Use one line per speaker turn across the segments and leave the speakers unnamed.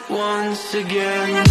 once again.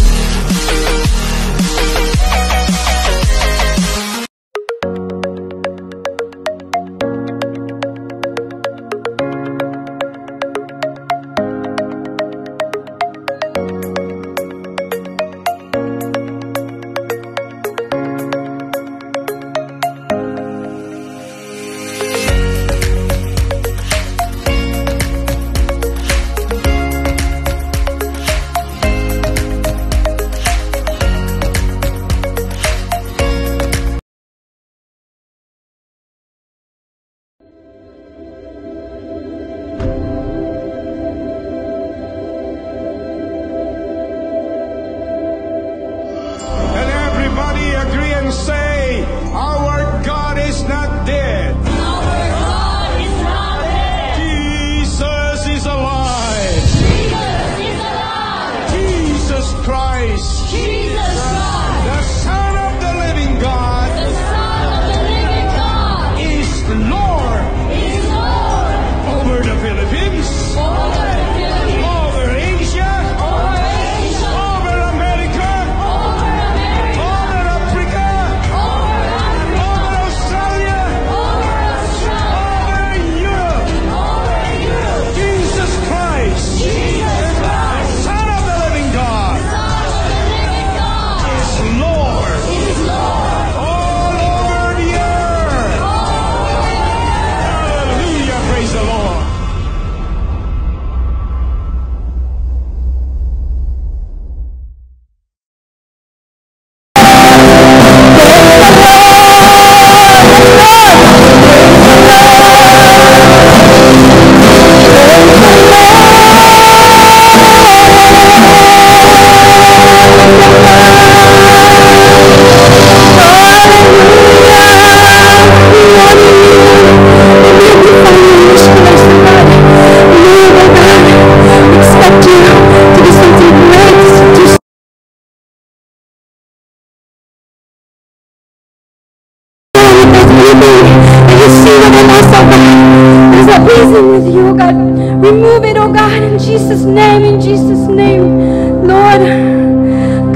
Remove it, oh God, in Jesus' name, in Jesus' name. Lord,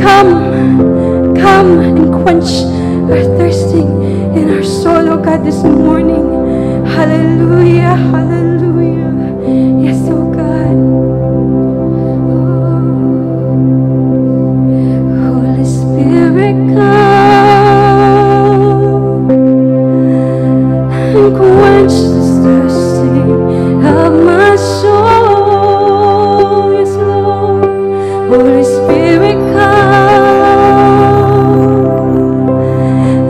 come and quench our thirsting in our soul, oh God, this morning. Hallelujah, hallelujah. Yes, oh God. Holy Spirit, come and quench this thirsting of my soul. Yes, Lord. Holy Spirit, come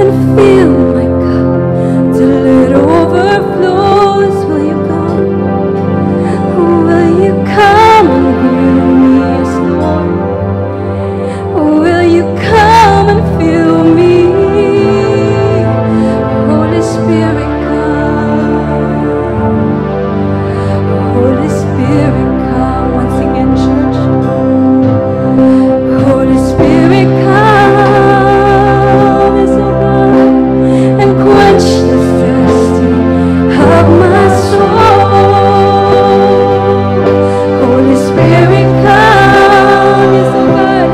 and fill my cup till it overflows. Will you come? Will you come and heal me? Yes, Lord. Will you come and fill me? Holy Spirit, Holy Spirit, come once again, church. Holy Spirit, come, yes, oh God, and quench the thirsting of my soul. Holy Spirit, come, yes, oh God,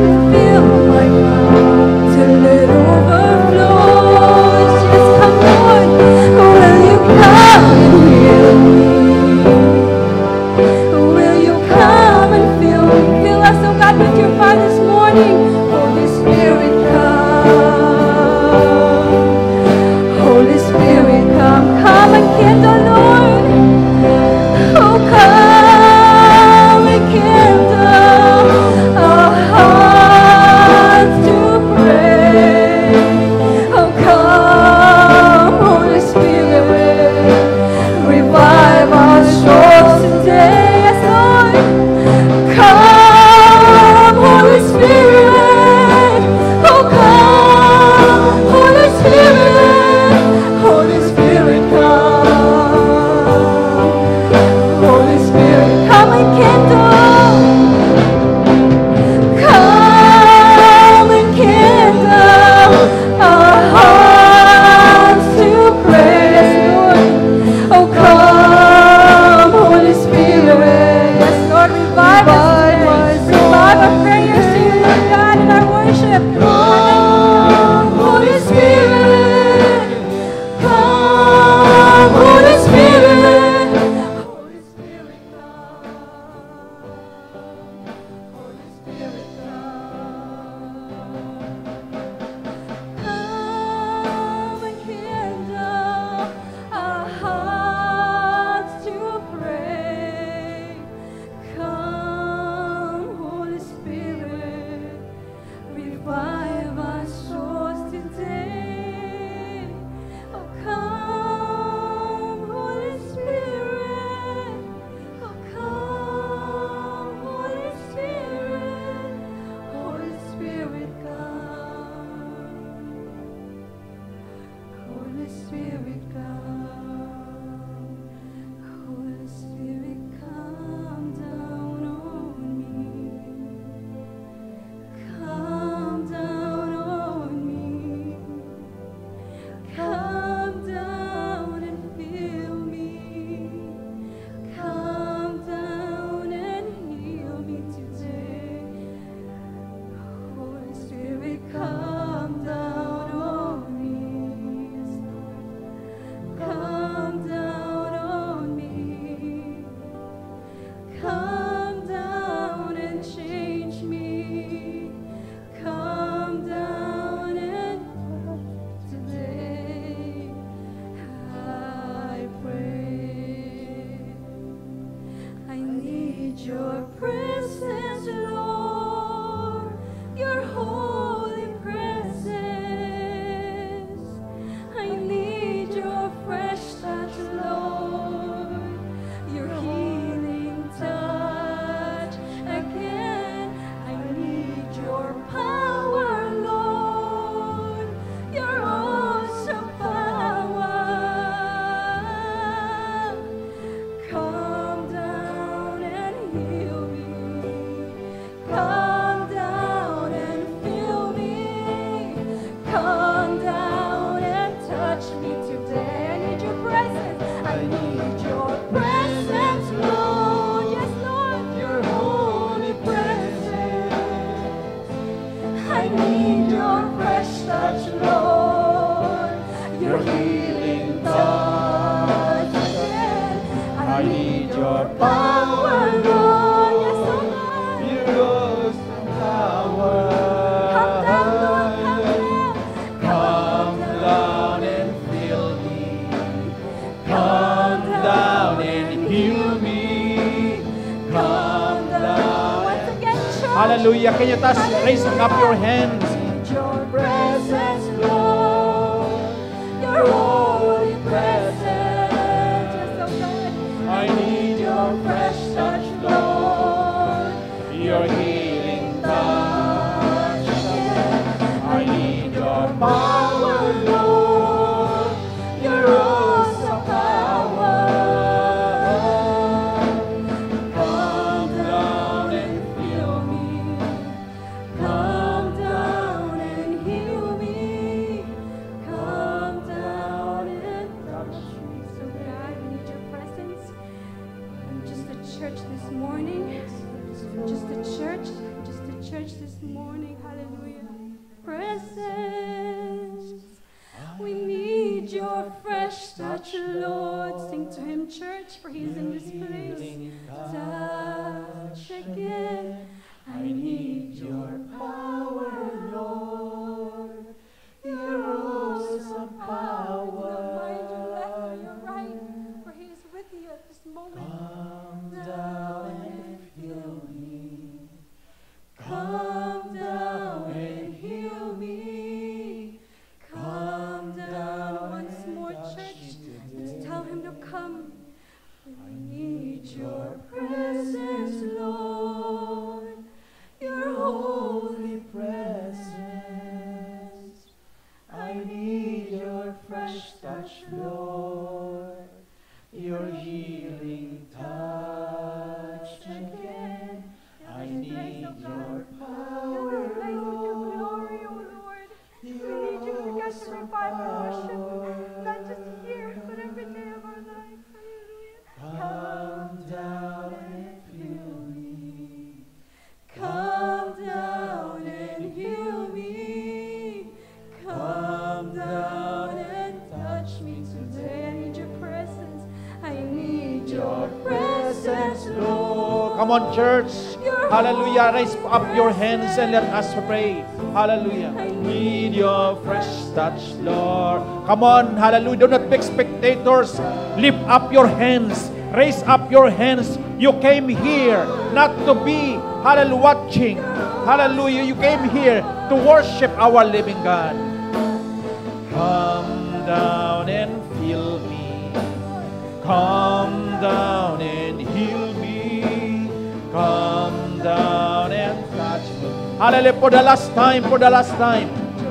and fill my cup till it overflows. Yes, come, Lord. Will you come and heal me? Will you come and fill me? Fill us, oh God, with your fire this morning. Holy Spirit, come. Holy Spirit, come. Come and kindle, Lord. Oh, come and kindle our hearts to pray. Oh, come, Holy Spirit, revive our souls today. Yes, Lord. Come, Holy Spirit. Oh, come, Holy Spirit. Holy Spirit, come. today. I need your presence. I need your presence, Lord. Yes, Lord. Your holy presence. I need your fresh touch, Lord. Your healing touch again. I need your power, Lord. Yes, oh Lord.
Your awesome power.
Come down, Lord. Come down.
Come down and fill me. Come down and heal me. Come down.
Once again, church.
Hallelujah. Can you raise up your hands?
Your presence, Lord. Your holy presence. Yes, oh God.
I need your fresh touch, Lord. Your healing touch. I need your power, Lord. Your awesome power. Come down and fill me.
Come down and heal me. Come down and touch me. So God, we need your presence. Just the church this morning. Just the church. Just the church this morning. Hallelujah. Presence. We need your fresh touch, Lord. Sing to him, church, for he's in this place. Touch again. I need your power, Lord. Your awesome power. Your left, your right, for he is with you at this moment.
Come down and fill me.
Come down and heal me. Come down once more, church. Let's tell him to come. We need your presence, Lord. Your holy presence.
I need your fresh touch, Lord. Your healing touch again. I need your power,
glory, O Lord. We need you to get to revive and worship, not just here, but every day of our lives. Hallelujah.
Come down and fill me.
Come down and heal me. Come down and touch me today. I need your presence. I need your presence, Lord.
Come on, church. Hallelujah. Raise up your hands and let us pray. Hallelujah. I need your fresh touch, Lord. Come on. Hallelujah. Do not be spectators. Lift up your hands. Raise up your hands. You came here not to be, hallelujah, watching. Hallelujah. You came here to worship our living God. Come down and fill me. Come down and heal me. Come down and touch me. Hallelujah. For the last time, for the last time.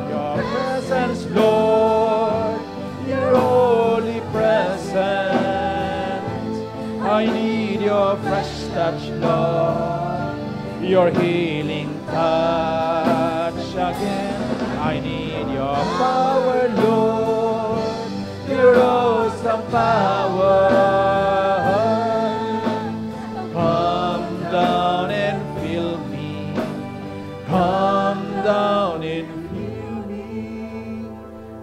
Your presence, Lord. Your holy presence. I need your fresh touch, Lord. Your healing touch again. I need your power, Lord. Your awesome power. Come down and fill me. Come down and fill me.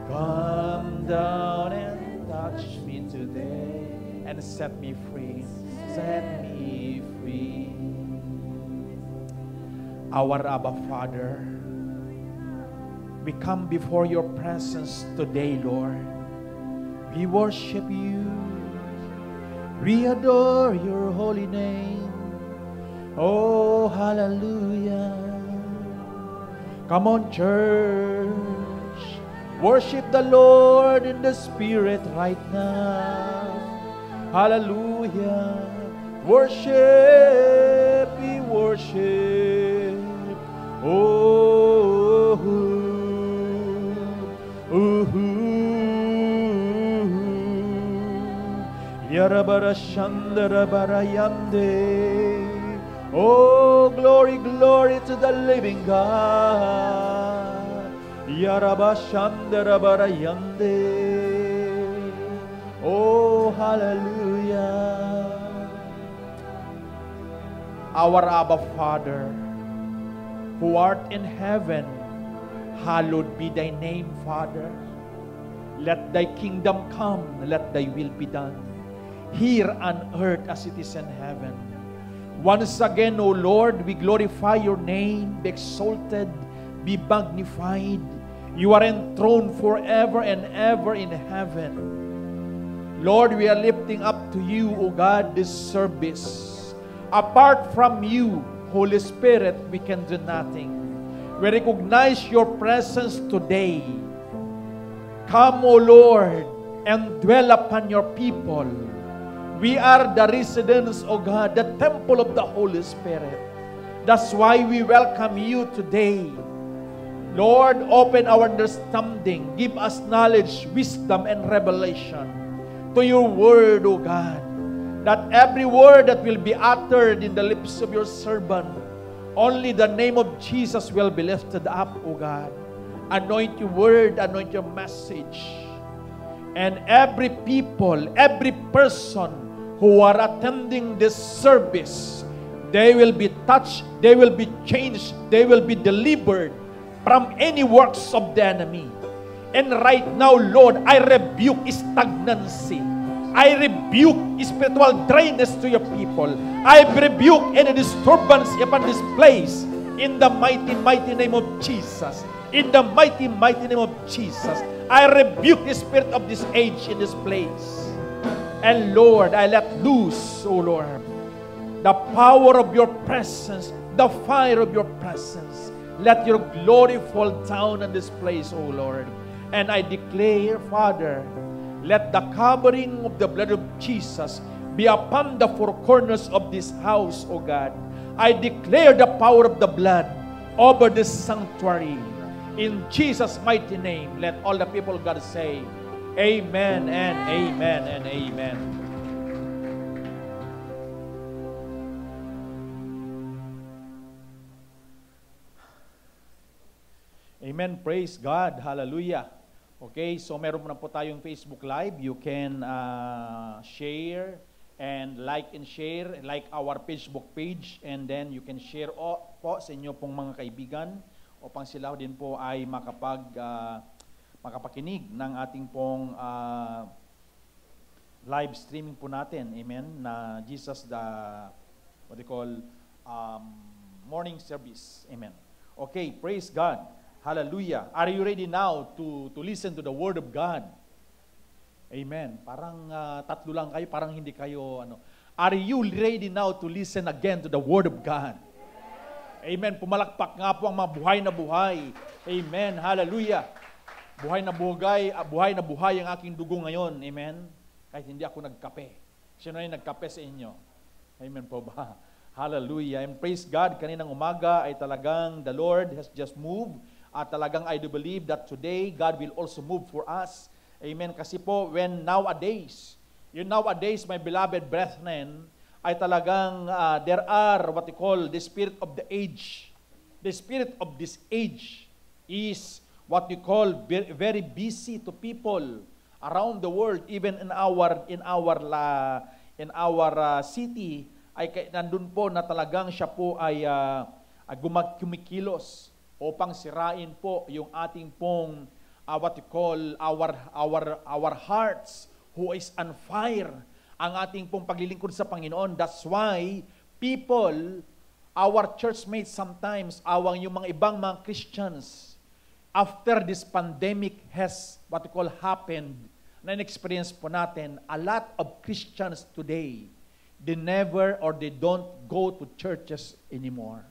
Come down and touch me today and set me free. Set me free. Our Abba Father, we come before your presence today, Lord. We worship you. We adore your holy name. Oh, hallelujah. Come on, church. Worship the Lord in the Spirit right now. Hallelujah. Worship, we worship. Oh, Yarabara Shandara Barayande. Oh, glory, glory to the living God. Yaraba Shandara Barayande. Hallelujah. Our Abba Father, who art in heaven, hallowed be thy name, Father. Let thy kingdom come, let thy will be done, here on earth as it is in heaven. Once again, O Lord, we glorify your name, be exalted, be magnified. You are enthroned forever and ever in heaven. Lord, we are lifting up to you, O God, this service. Apart from you, Holy Spirit, we can do nothing. We recognize your presence today. Come, O Lord, and dwell upon your people. We are the residents, O God, the temple of the Holy Spirit. That's why we welcome you today. Lord, open our understanding. Give us knowledge, wisdom, and revelation to your word, O God. That every word that will be uttered in the lips of your servant, only the name of Jesus will be lifted up, O God. Anoint your word, anoint your message. And every people, every person who are attending this service, they will be touched, they will be changed, they will be delivered from any works of the enemy. And right now, Lord, I rebuke stagnancy. I rebuke spiritual dryness to your people. I rebuke any disturbance upon this place in the mighty, mighty name of Jesus. In the mighty, mighty name of Jesus, I rebuke the spirit of this age in this place. And Lord, I let loose, O Lord, the power of your presence, the fire of your presence. Let your glory fall down on this place, O Lord. And I declare, Father, let the covering of the blood of Jesus be upon the four corners of this house, O God. I declare the power of the blood over this sanctuary. In Jesus' mighty name, let all the people of God say, Amen and Amen and Amen. Amen. Praise God. Hallelujah. Okay, so meron na po tayong Facebook Live. You can share and like share, like our Facebook page, and then you can share po sa inyo pong mga kaibigan upang sila din po ay makapakinig ng ating pong live streaming po natin. Amen. Na Jesus what they call morning service. Amen. Okay, praise God. Hallelujah. Are you ready now to listen to the Word of God? Amen. Parang tatlo lang kayo, parang hindi kayo Are you ready now to listen again to the Word of God? Amen. Pumalakpak nga po ang mga buhay na buhay. Amen. Hallelujah. Buhay na buhay ang aking dugo ngayon. Amen. Kahit hindi ako nagkape. Sino yung nagkape sa inyo? Amen po ba? Hallelujah. And praise God, kaninang umaga ay talagang the Lord has just moved. At talagang I do believe that today, God will also move for us. Amen. Kasi po, nowadays, my beloved brethren, ay talagang there are what we call the spirit of the age. The spirit of this age is what we call very busy to people around the world, even in our city, ay nandun po na talagang siya po ay kumikilos upang sirain po yung ating pong what we call our hearts who is on fire, ang ating pong paglilingkod sa Panginoon. That's why people, our churchmates sometimes, yung mga ibang mga Christians, after this pandemic has what we call happened, na in-experience po natin, a lot of Christians today, they never or they don't go to churches anymore.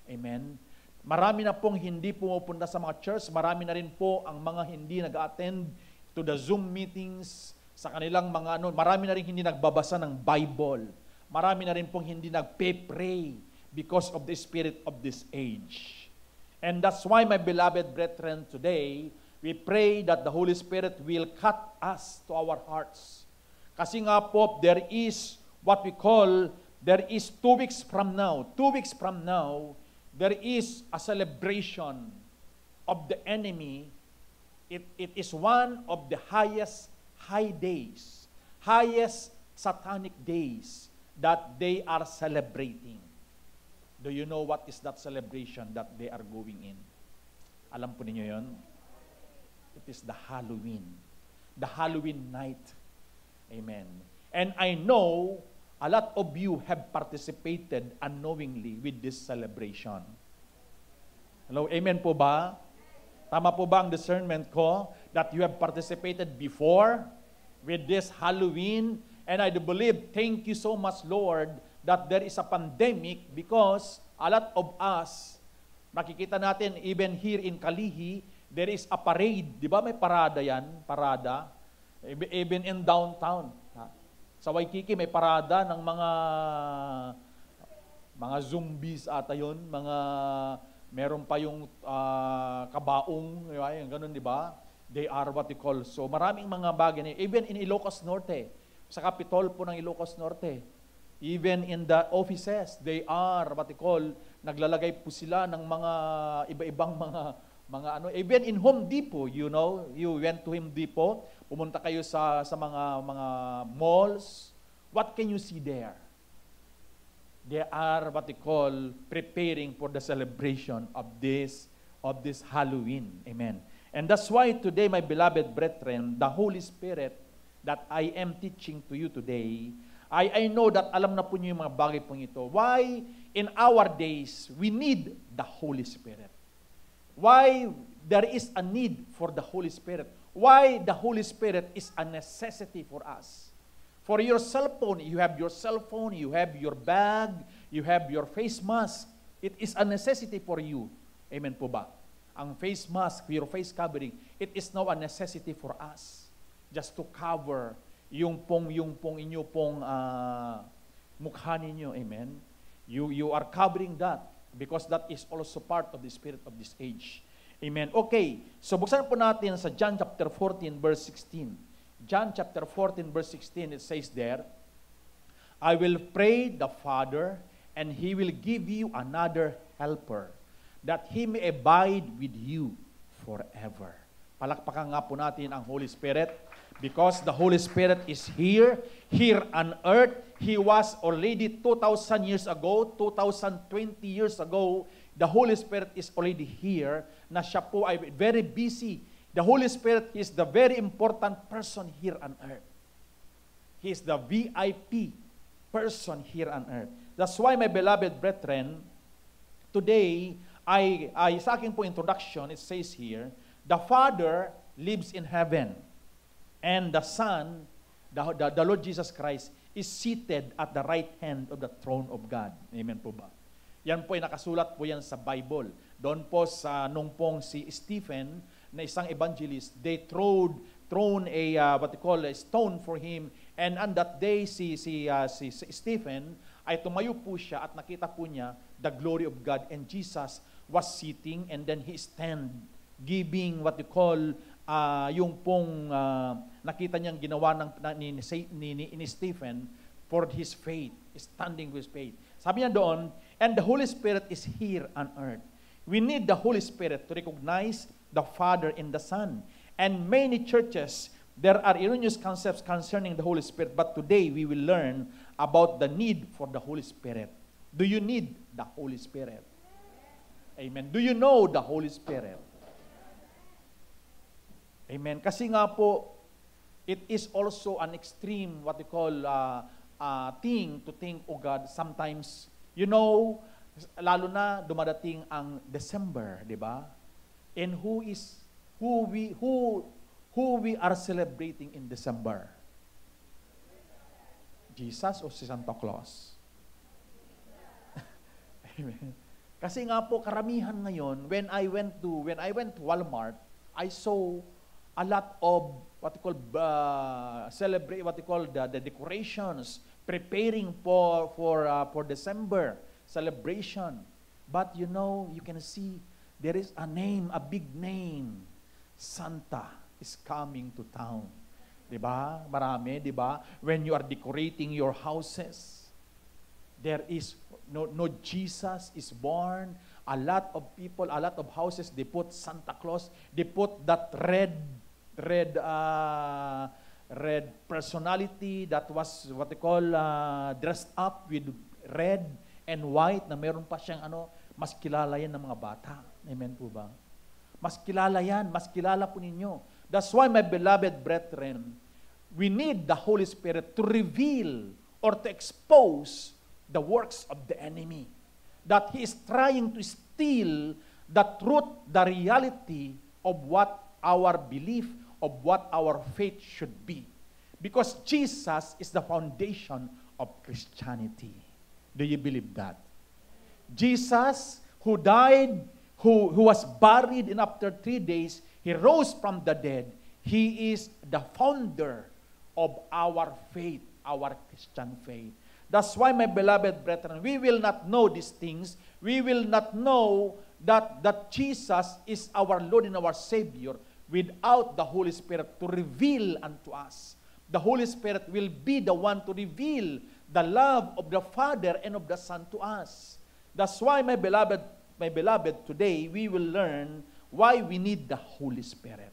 Amen. Marami na pong hindi pumupunta sa mga church, marami na rin po ang mga hindi nag-attend to the Zoom meetings, sa kanilang mga marami na rin hindi nagbabasa ng Bible. Marami na rin pong hindi nagpe-pray because of the spirit of this age. And that's why, my beloved brethren, today, we pray that the Holy Spirit will cut us to our hearts. Kasi nga po, there is what we call, there is 2 weeks from now, there is a celebration of the enemy. It is one of the highest high days. highest satanic days that they are celebrating. Do you know what is that celebration that they are going in? Alam po ninyo yon? It is the Halloween. The Halloween night. Amen. And I know a lot of you have participated unknowingly with this celebration. Hello, amen po ba? Tama po ba ang discernment ko that you have participated before with this Halloween? And I do believe, thank you so much, Lord, that there is a pandemic because a lot of us, nakikita natin even here in Kalihi, there is a parade. Di ba may parada yan? Parada. Even in downtown. Sa Waikiki may parada ng mga zombies ata yun, meron pa yung kabaong, yung ganun, di ba? They are what you call. So maraming mga bagay. Even in Ilocos Norte, sa Capitol po ng Ilocos Norte, even in the offices, they are what you call, naglalagay po sila ng mga iba-ibang mga ano. Even in Home Depot, you know, you went to Home Depot, pumunta kayo sa mga malls. What can you see there? They are what they call preparing for the celebration of this Halloween. Amen. And that's why today, my beloved brethren, the Holy Spirit that I am teaching to you today, I know that alam na po niyo yung mga bagay pong ito. Why in our days we need the Holy Spirit? Why there is a need for the Holy Spirit? Why the Holy Spirit is a necessity for us? For your cell phone, you have your cell phone, you have your bag, you have your face mask. It is a necessity for you. Amen po ba? Ang face mask, your face covering, it is now a necessity for us. Just to cover yung inyo pong mukha ninyo. Amen? You are covering that because that is also part of the spirit of this age. Amen. Okay, so buksan po natin sa John chapter 14 verse 16. John chapter 14 verse 16, it says there, I will pray the Father, and He will give you another helper, that He may abide with you forever. Palakpakan nga po natin ang Holy Spirit, because the Holy Spirit is here on earth. He was already 2,000 years ago, 2,020 years ago. The Holy Spirit is already here, na siya po ay very busy. The Holy Spirit is the very important person here on earth. He is the VIP person here on earth. That's why, my beloved brethren, today, sa aking po introduction, it says here, the Father lives in heaven, and the Son, the Lord Jesus Christ, is seated at the right hand of the throne of God. Amen po ba? Yan po ay nakasulat po yan sa Bible. Doon po sa nung pong si Stephen, na isang evangelist, they thrown a what they call a stone for him, and on that day si Stephen ay tumayo po siya at nakita po niya the glory of God, and Jesus was sitting, and then he stand giving what you call yung pong nakita niyang ginawa ni Stephen for his faith, standing with his faith. Sabi niya doon, and the Holy Spirit is here on earth. We need the Holy Spirit to recognize the Father and the Son. And many churches, there are erroneous concepts concerning the Holy Spirit, but today we will learn about the need for the Holy Spirit. Do you need the Holy Spirit? Amen. Do you know the Holy Spirit? Amen. Kasi nga po, it is also an extreme, what we call, thing to think, oh God, sometimes, you know, lalo na dumadating ang December, di ba? And who we are celebrating in December? Jesus o si Santa Claus? Amen. Kasi nga po karamihan ngayon, when I went to Walmart, I saw a lot of what you call the decorations preparing for December celebration. But you know, you can see there is a name, a big name. Santa is coming to town. Diba? Marami, diba? When you are decorating your houses, there is no Jesus is born. A lot of people, a lot of houses, they put Santa Claus. They put that red red personality that was what they call dressed up with red and white, na meron pa siyang mas kilala yan ng mga bata. Amen po ba? Mas kilala yan, mas kilala po ninyo. That's why, my beloved brethren, we need the Holy Spirit to reveal or to expose the works of the enemy. That he is trying to steal the truth, the reality of what our belief, of what our faith should be. Because Jesus is the foundation of Christianity. Do you believe that? Jesus, who died, who was buried, and after 3 days, he rose from the dead. He is the founder of our faith, our Christian faith. That's why, my beloved brethren, we will not know these things. We will not know that Jesus is our Lord and our Savior without the Holy Spirit to reveal unto us. The Holy Spirit will be the one to reveal the love of the Father and of the Son to us. That's why, my beloved, today we will learn why we need the Holy Spirit.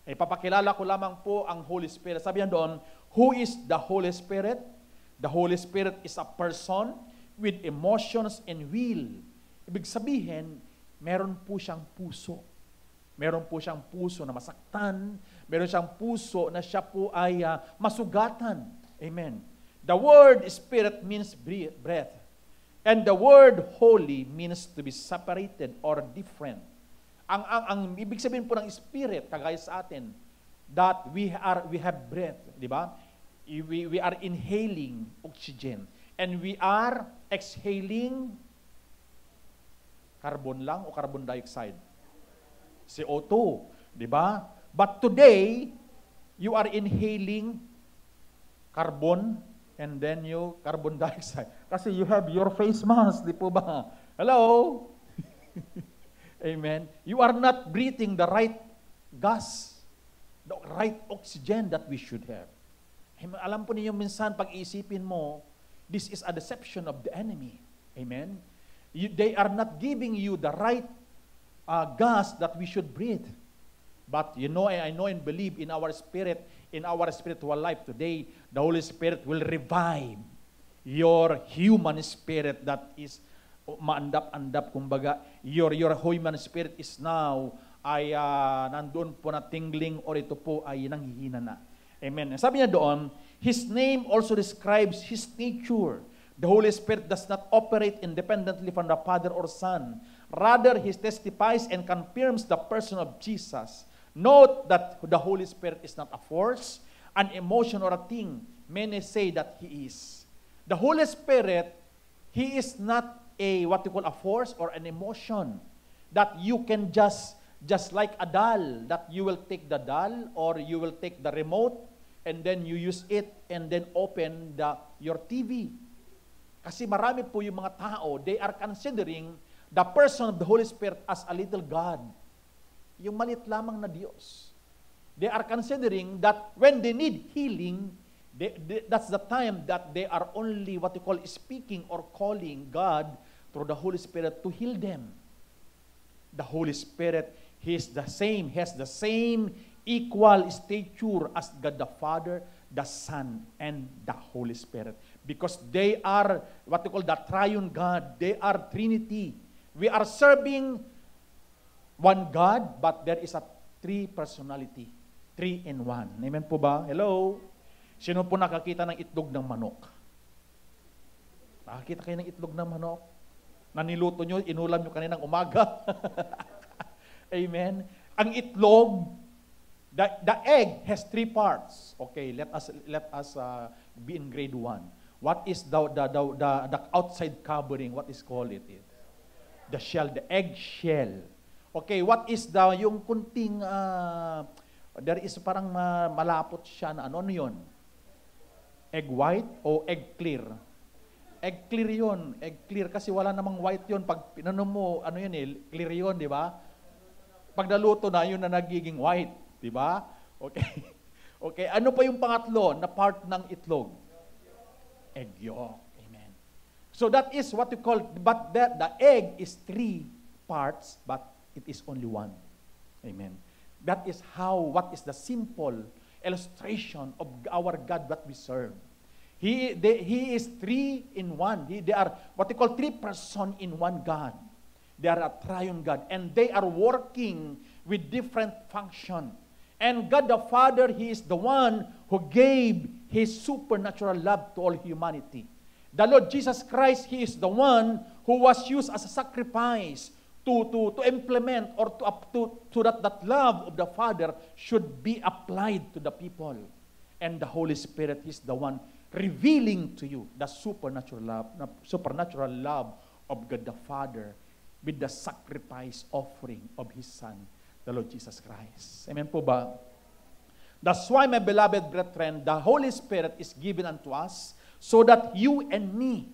Ay papakilala ko lamang po ang Holy Spirit. Sabi yan doon, who is the Holy Spirit? The Holy Spirit is a person with emotions and will. Ibig sabihin, meron po siyang puso. Meron po siyang puso na masaktan. Meron siyang puso na siya po ay masugatan. Amen. The word Spirit means breath. And the word holy means to be separated or different. Ang ibig sabihin po ng Spirit, kagaya sa atin, that we have breath, di ba? We are inhaling oxygen and we are exhaling carbon lang o carbon dioxide? CO2, di ba? But today, you are inhaling carbon and then you carbon dioxide. Kasi you have your face mask, di po ba? Hello? Amen. You are not breathing the right gas, the right oxygen that we should have. Alam po ninyo minsan, pag iisipin mo, this is a deception of the enemy. Amen? They are not giving you the right gas that we should breathe. But you know, I know and believe in our spirit, in our spiritual life today, the Holy Spirit will revive your human spirit that is maandap-andap, kumbaga. Your human spirit is now ay nandoon po na tingling or ito po ay nanghihina na. Amen. Sabi niya doon, His name also describes His nature. The Holy Spirit does not operate independently from the Father or Son. Rather, He testifies and confirms the person of Jesus. Note that the Holy Spirit is not a force, an emotion, or a thing. Many say that He is. The Holy Spirit, He is not what you call a force or an emotion that you can just like a doll, that you will take the doll or you will take the remote and then you use it and then open your TV. Kasi marami po yung mga tao, they are considering the person of the Holy Spirit as a little God. Yung malit lamang na Diyos. They are considering that when they need healing, that's the time that they are only what you call speaking or calling God through the Holy Spirit to heal them. The Holy Spirit, He is the same, has the same equal stature as God the Father, the Son, and the Holy Spirit. Because they are what you call the triune God. They are Trinity. We are serving one God, but there is a three personality. 3 in 1. Amen po ba? Hello? Sino po nakakita ng itlog ng manok? Nakakita kayo ng itlog ng manok? Na niluto nyo, inulam nyo kaninang umaga? Amen? Ang itlog, the egg has 3 parts. Okay, let us be in grade 1. What is the outside covering? What is called it? The shell, the egg shell. Okay, what is yung kunting there is parang malapot siya na ano yun? Egg white o egg clear? Egg clear yun. Egg clear kasi wala namang white yun. Pag pinano mo, ano yun clear yun, di ba? Pag naluto na, yun na nagiging white. Di ba? Okay. Okay, ano pa yung pangatlo na part ng itlog? Egg yolk. Amen. So that is what you call, but the egg is 3 parts, but it is only 1. Amen. That is what is the simple illustration of our God that we serve. He is three in one. They are what they call three person in one God. They are a triune God, and they are working with different function. And God the Father, He is the one who gave His supernatural love to all humanity. The Lord Jesus Christ, He is the one who was used as a sacrifice to implement or to that love of the Father should be applied to the people. And the Holy Spirit is the one revealing to you the supernatural love of God the Father with the sacrifice offering of His Son, the Lord Jesus Christ. Amen po ba? That's why, my beloved brethren, the Holy Spirit is given unto us so that you and me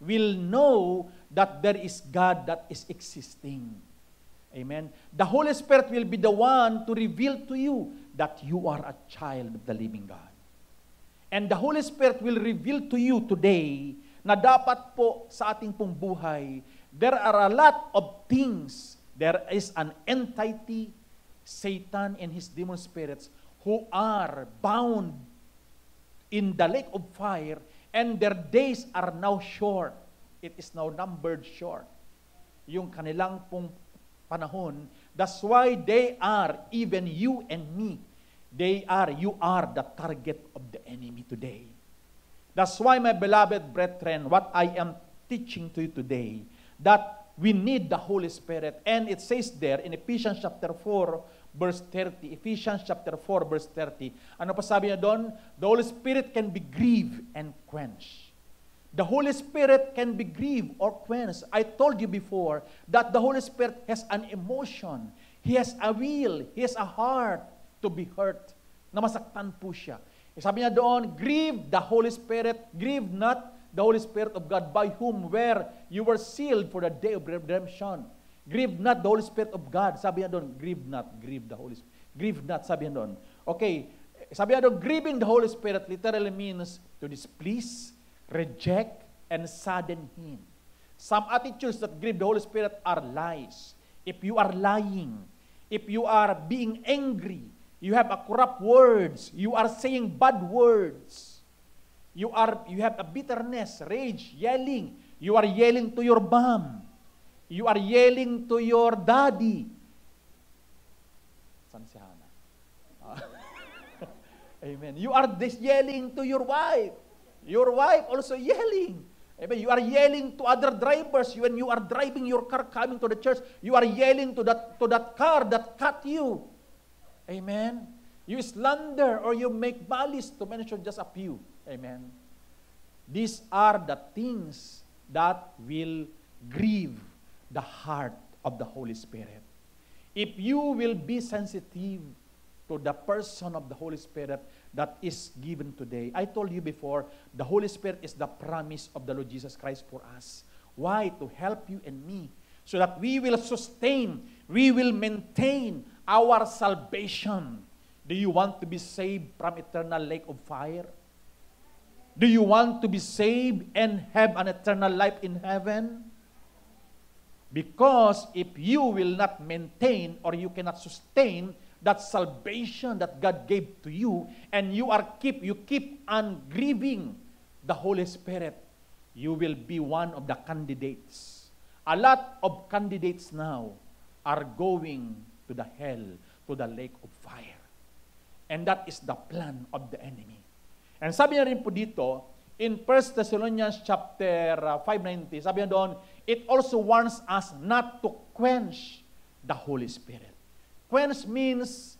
will know that there is God that is existing. Amen. The Holy Spirit will be the one to reveal to you that you are a child of the living God. And the Holy Spirit will reveal to you today na dapat po sa ating pong buhay, there are a lot of things. There is an entity, Satan and his demon spirits, who are bound in the lake of fire, and their days are now short. It is now numbered short. Yung kanilang pong panahon, that's why they are, even you and me, you are the target of the enemy today. That's why, my beloved brethren, what I am teaching to you today, that we need the Holy Spirit. And it says there in Ephesians chapter 4, verse 30. Ephesians chapter 4, verse 30. Ano pa sabi niya doon? The Holy Spirit can be grieved and quenched. The Holy Spirit can be grieved or quenched. I told you before that the Holy Spirit has an emotion. He has a will. He has a heart to be hurt. Na masaktan po siya. Sabi niya doon, grieve the Holy Spirit, grieve not the Holy Spirit of God, by whom where you were sealed for the day of redemption. Grieve not the Holy Spirit of God. Sabi niya doon, grieve not, grieve the Holy Spirit. Grieve not, sabi niya doon. Okay, sabi niya doon, grieving the Holy Spirit literally means to displease, reject, and sadden Him. Some attitudes that grieve the Holy Spirit are lies. If you are lying, if you are being angry, you have a corrupt words, you are saying bad words, you have a bitterness, rage, yelling. You are yelling to your mom. You are yelling to your daddy. San si Hana? Amen. You are yelling to your wife. Your wife also yelling. Amen. You are yelling to other drivers. When you are driving your car coming to the church, you are yelling to that car that cut you. Amen. You slander or you make malice, to mention just a few. Amen. These are the things that will grieve the heart of the Holy Spirit. If you will be sensitive to the person of the Holy Spirit that is given today, I told you before, the Holy Spirit is the promise of the Lord Jesus Christ for us. Why? To help you and me, so that we will sustain, we will maintain our salvation. Do you want to be saved from eternal lake of fire? Do you want to be saved and have an eternal life in heaven? Because if you will not maintain or you cannot sustain that salvation that God gave to you, and you keep on grieving the Holy Spirit, you will be one of the candidates. A lot of candidates now are going to the hell, to the lake of fire. And that is the plan of the enemy. And sabi niya rin po dito, in 1 Thessalonians chapter 5:19, sabi niya doon, it also warns us not to quench the Holy Spirit. Quench means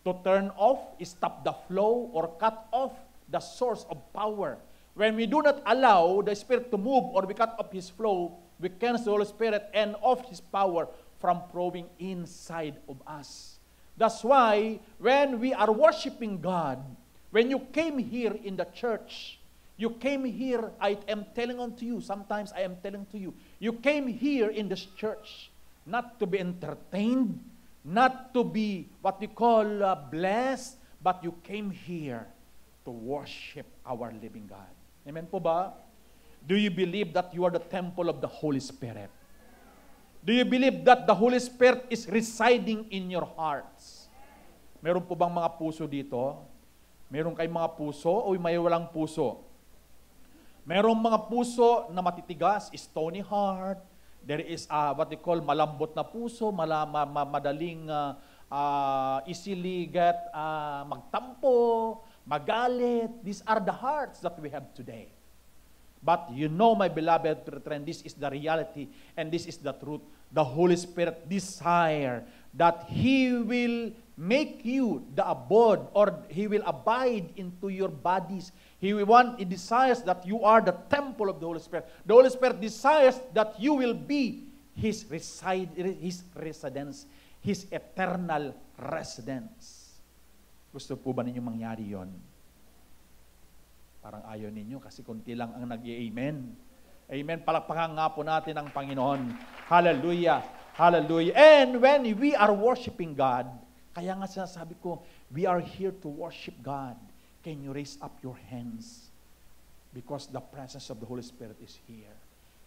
to turn off, stop the flow, or cut off the source of power. When we do not allow the Spirit to move or we cut off His flow, we quench the Holy Spirit and off His power from flowing inside of us. That's why when we are worshiping God, when you came here in the church, you came here, I am telling unto you, sometimes I am telling to you, you came here in this church not to be entertained, not to be what we call blessed, but you came here to worship our living God. Amen po ba? Do you believe that you are the temple of the Holy Spirit? Do you believe that the Holy Spirit is residing in your hearts? Meron po bang mga puso dito? Meron kayong mga puso o may walang puso. Merong mga puso na matitigas, stony heart. There is what they call malambot na puso, madaling easily get magtampo, magalit. These are the hearts that we have today. But you know, my beloved brethren, this is the reality and this is the truth. The Holy Spirit desire that He will make you the abode, or He will abide into your bodies. He desires that you are the temple of the Holy Spirit. The Holy Spirit desires that you will be His residence, His eternal residence. Gusto po ba ninyong mangyari yon? Parang ayaw ninyo kasi konti lang ang nag-i-amen. Amen. Palakpakan nga po natin ang Panginoon. Hallelujah. Hallelujah. And when we are worshiping God, kaya nga sinasabi ko, we are here to worship God. Can you raise up your hands? Because the presence of the Holy Spirit is here.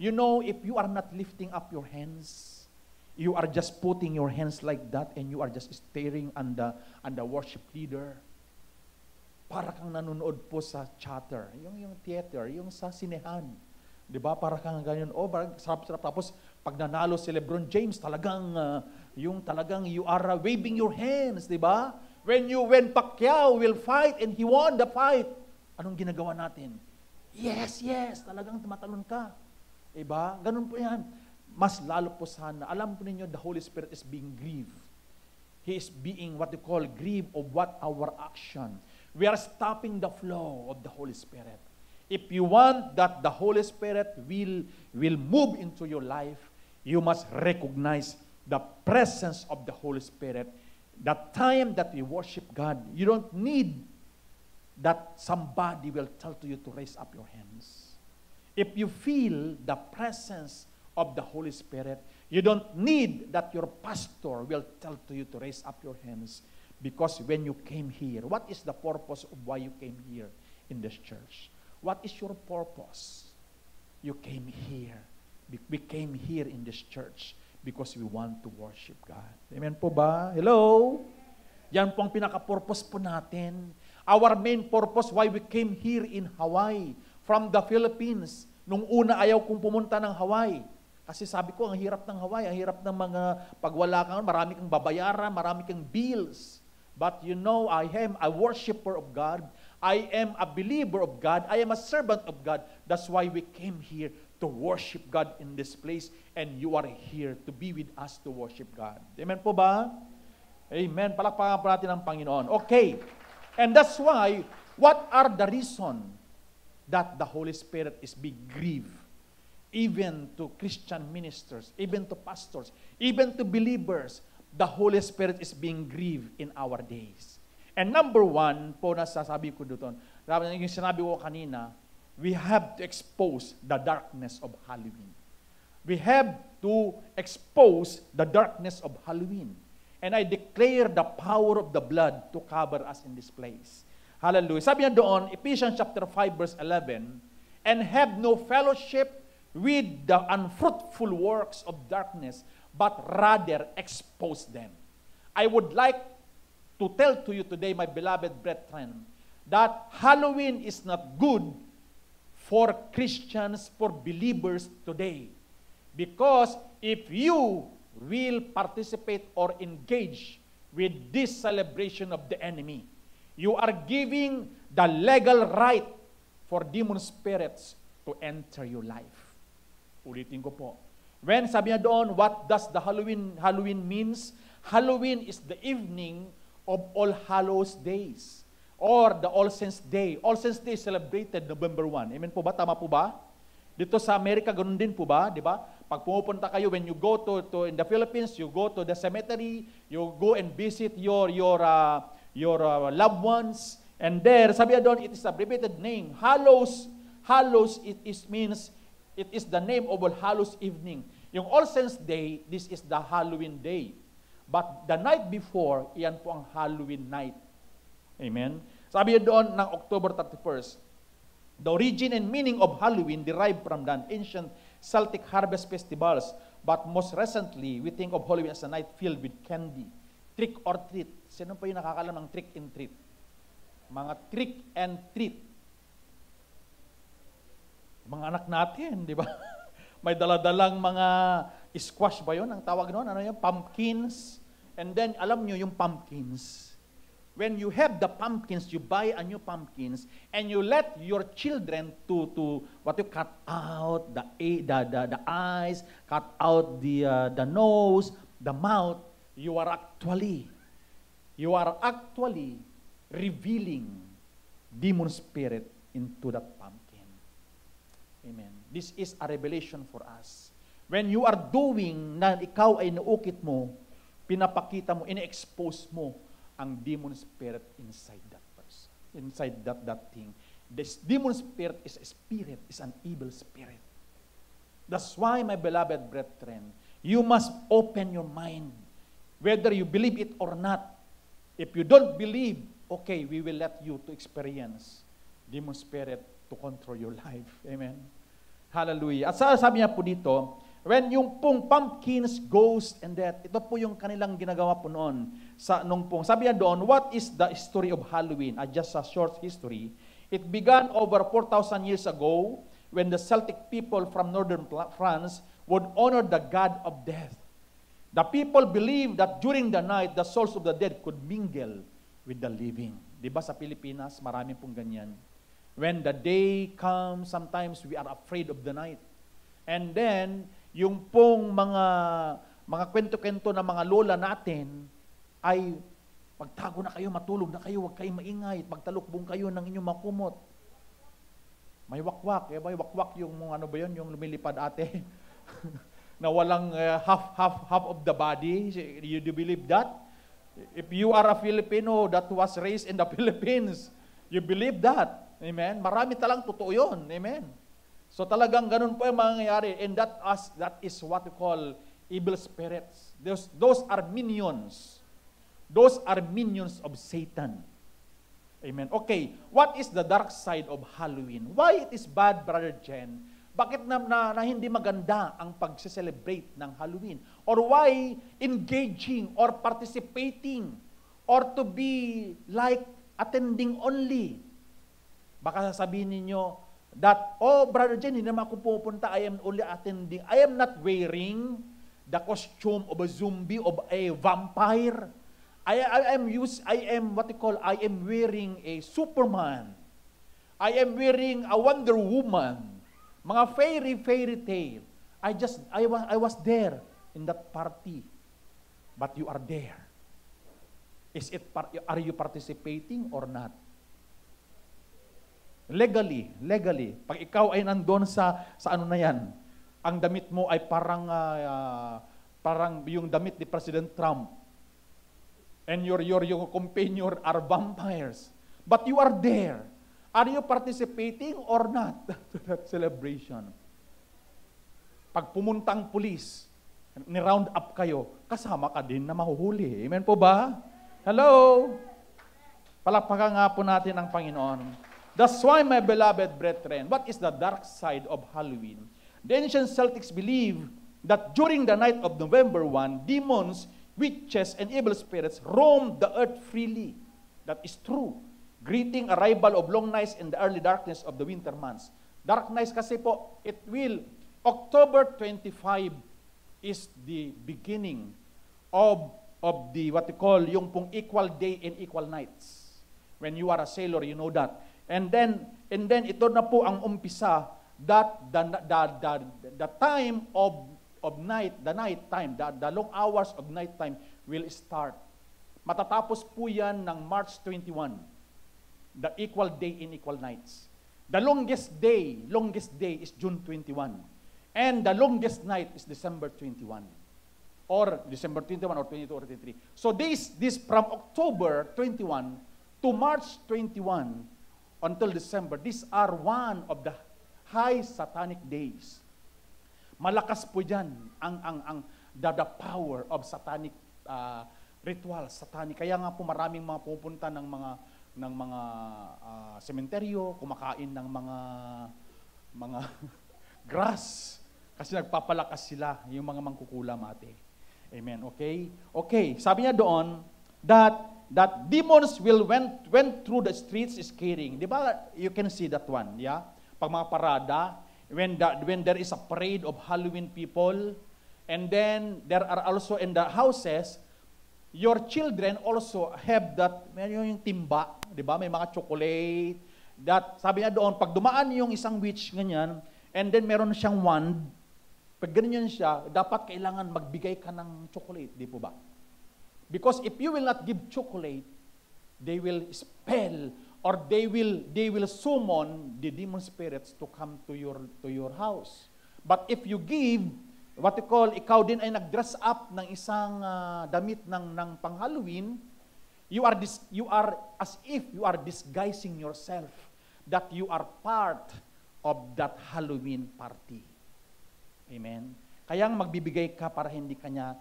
You know, if you are not lifting up your hands, you are just putting your hands like that and you are just staring on the worship leader. Para kang nanonood po sa theater, yung theater, yung sa sinehan. 'Di ba? Para kang ganyan, sarap-sarap. Tapos pag nanalo si LeBron James, talagang you are waving your hands, 'di ba? When Pacquiao will fight and he won the fight, anong ginagawa natin? Yes, talagang tumatalon ka. 'Di ba? Ganun po 'yan. Mas lalo po sana, alam po ninyo, the Holy Spirit is being grieved. He is being what they call grieved of what our action. We are stopping the flow of the Holy Spirit. If you want that the Holy Spirit will move into your life, you must recognize the presence of the Holy Spirit. The time that we worship God, you don't need that somebody will tell to you to raise up your hands. If you feel the presence of the Holy Spirit, you don't need that your pastor will tell to you to raise up your hands. Because when you came here, what is the purpose of why you came here in this church? What is your purpose? You came here. We came here in this church because we want to worship God. Amen po ba? Hello? Yan po ang pinaka-purpose po natin. Our main purpose why we came here in Hawaii, from the Philippines. Nung una ayaw kong pumunta ng Hawaii. Kasi sabi ko, ang hirap ng Hawaii, ang hirap ng mga pagwala kang, marami kang babayaran, marami kang bills. But you know, I am a worshiper of God. I am a believer of God. I am a servant of God. That's why we came here to worship God in this place. And you are here to be with us to worship God. Amen po ba? Amen. Palakpakan po natin ang Panginoon. Okay. And that's why, what are the reason that the Holy Spirit is being grieved? Even to Christian ministers, even to pastors, even to believers, the Holy Spirit is being grieved in our days. And number one, po nasasabi ko doon, yung sinabi ko kanina, we have to expose the darkness of Halloween. We have to expose the darkness of Halloween. And I declare the power of the blood to cover us in this place. Hallelujah. Sabi niya doon, Ephesians chapter 5 verse 11, and have no fellowship with the unfruitful works of darkness, but rather expose them. I would like to tell to you today, my beloved brethren, that Halloween is not good for Christians, for believers today. Because if you will participate or engage with this celebration of the enemy, you are giving the legal right for demon spirits to enter your life. Ulitin ko po. When sabi niya doon, what does the Halloween means? Halloween is the evening of All Hallows Days or the All Saints Day. All Saints Day is celebrated November 1. Amen po ba? Tama po ba? Dito sa Amerika, ganun din po ba? Di ba? Pag pumupunta kayo, when you go to in the Philippines, you go to the cemetery, you go and visit your loved ones. And there, sabi niya doon, it is abbreviated name. Hallows, means it is the name of All Hallows Evening. Yung All Saints Day, this is the Halloween day. But the night before, iyan po ang Halloween night. Amen? Sabi niya doon ng October 31st, the origin and meaning of Halloween derived from the ancient Celtic harvest festivals, but most recently, we think of Halloween as a night filled with candy, trick or treat. Sino pa yung nakakalam ng trick and treat? mga trick and treat. Mga anak natin, di ba? May daladalang mga squash ba yun? Ang tawag noon, ano yun? Pumpkins. And then, alam nyo yung pumpkins. When you have the pumpkins, you buy a new pumpkins, and you let your children to what you cut out the eyes, cut out the nose, the mouth. You are actually revealing demon spirit into that pumpkin. Amen. This is a revelation for us. When you are doing na ikaw ay naukit mo, pinapakita mo, ine-expose mo ang demon spirit inside that person, inside that thing. This demon spirit is a spirit, is an evil spirit. That's why, my beloved brethren, you must open your mind, whether you believe it or not. If you don't believe, okay, we will let you to experience demon spirit to control your life. Amen. Hallelujah. At sabi niya po dito, when yung pong pumpkins, ghost, and death, ito po yung kanilang ginagawa po noon. Sabi niya doon, what is the story of Halloween? Just a short history. It began over 4,000 years ago when the Celtic people from northern France would honor the god of death. The people believed that during the night, the souls of the dead could mingle with the living. Diba sa Pilipinas, marami pong ganyan. When the day comes, sometimes we are afraid of the night. And then, yung pong mga kwento-kwento na mga lola natin ay pagtago na kayo, matulog na kayo, huwag kayong maingay, pagtalukbong kayo ng inyong makumot. May wakwak, may wakwak yung ano ba yun, yung lumilipad ate, na walang half of the body. You do believe that? If you are a Filipino that was raised in the Philippines, you believe that. Amen? Marami talang totoo yun. Amen? So talagang ganun po yung mangyayari. And that is what we call evil spirits. Those are minions. Those are minions of Satan. Amen. Okay, what is the dark side of Halloween? Why it is bad, Brother Jen? Bakit na hindi maganda ang pag-celebrate ng Halloween? Or why engaging or participating or to be like attending only? Baka sasabihin ninyo that, oh, Brother Jen, hindi naman ako pupunta, I am only attending. I am not wearing the costume of a zombie, of a vampire. I am wearing a Superman. I am wearing a Wonder Woman. Mga fairy tale. I was there in that party. But you are there. Are you participating or not? Legally. Pag ikaw ay nandun sa ano na yan, ang damit mo ay parang yung damit ni President Trump. And your companion are vampires. But you are there. Are you participating or not to that celebration? Pag pumuntang pulis, ni-round up kayo, kasama ka din na mahuhuli. Amen po ba? Hello? Palakpakan nga po natin ang Panginoon. That's why, my beloved brethren, what is the dark side of Halloween? The ancient Celtics believe that during the night of November 1, demons, witches, and evil spirits roamed the earth freely. That is true. Greeting arrival of long nights in the early darkness of the winter months. Dark nights kasi po, October 25 is the beginning of the, what you call, yung pong equal day and equal nights. When you are a sailor, you know that. And then ito na po ang umpisa that the time of night, the night time, the long hours of night time will start. Matatapos po yan ng March 21, the equal day in equal nights. The longest day is June 21. And the longest night is December 21. Or December 21 or 22 or 23. So this from October 21 to March 21 until December, these are one of the high satanic days. Malakas po dyan the power of satanic ritual, satanic. Kaya nga po maraming mga pupunta ng mga sementeryo, kumakain ng mga grass kasi nagpapalakas sila yung mga mangkukulam ate. Amen. Okay? Okay, sabi niya doon that that demons went through the streets scaring. Di ba? You can see that one, yeah? Pag mga parada, when there is a parade of Halloween people, and then there are also in the houses, your children also have that, yung timba, di ba? May mga chocolate, that, sabi niya doon, pag dumaan yung isang witch, ganyan, and then meron siyang wand, pag ganyan siya, dapat kailangan magbigay ka ng chocolate, di po ba? Because if you will not give chocolate, they will spell or they will summon the demon spirits to come to your house. But if you give what you call, ikaw din ay nag-dress up ng isang damit ng pang-Halloween, you are as if you are disguising yourself that you are part of that Halloween party. Amen. Kaya magbibigay ka para hindi kanya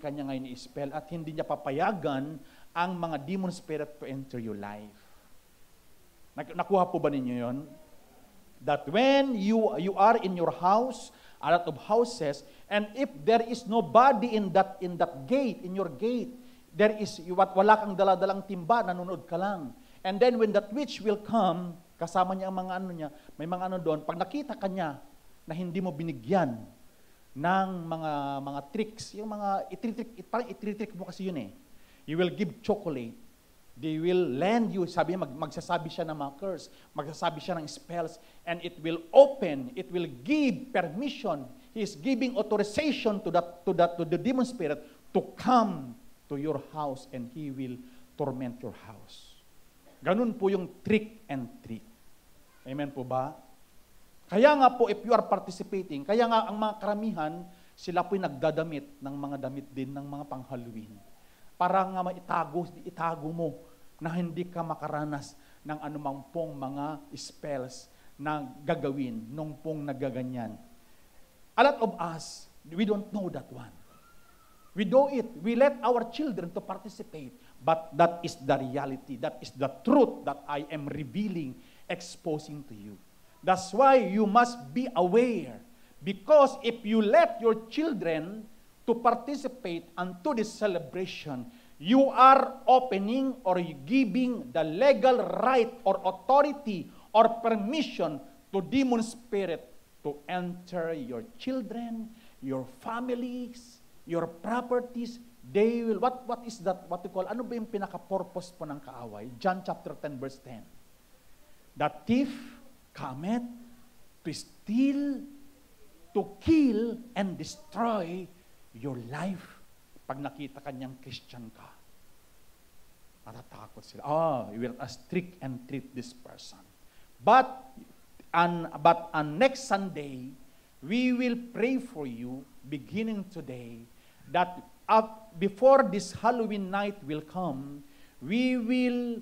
ngayon i-spell at hindi niya papayagan ang mga demon spirit to enter your life. Nakuha po ba ninyo yon? That when you are in your house, a lot of houses, and if there is nobody in that gate, in your gate, there is wala kang dala-dalang timba, nanonood ka lang. And then when that witch will come, kasama niya ang mga niya, may mga doon, pag nakita ka niya na hindi mo binigyan ng mga tricks, yung mga parang itri-trick mo kasi yun eh. You will give chocolate. They will lend you, sabi niya, magsasabi siya ng mga curse, magsasabi siya ng spells, and it will open, it will give permission. He is giving authorization to the demon spirit to come to your house and he will torment your house. Ganun po yung trick and treat. Amen po ba? Kaya nga po, if you are participating, kaya nga ang mga karamihan, sila po'y nagdadamit ng mga damit din ng mga pang-Halloween. Para nga itago mo na hindi ka makaranas ng anumang pong mga spells na gagawin nung pong nagaganyan. A lot of us, we don't know that one. We do it. We let our children to participate. But that is the reality. That is the truth that I am revealing, exposing to you. That's why you must be aware. Because if you let your children to participate unto this celebration, you are opening or giving the legal right or authority or permission to demon spirit to enter your children, your families, your properties. They will, what is that, what you call, ano ba yung pinaka-purpose po ng kaaway? John chapter 10 verse 10. The thief cometh to steal, to kill, and destroy your life. Pag nakita kanyang Christian ka, matatakot sila. You will strict and treat this person. But on next Sunday, we will pray for you, beginning today, that before this Halloween night will come, we will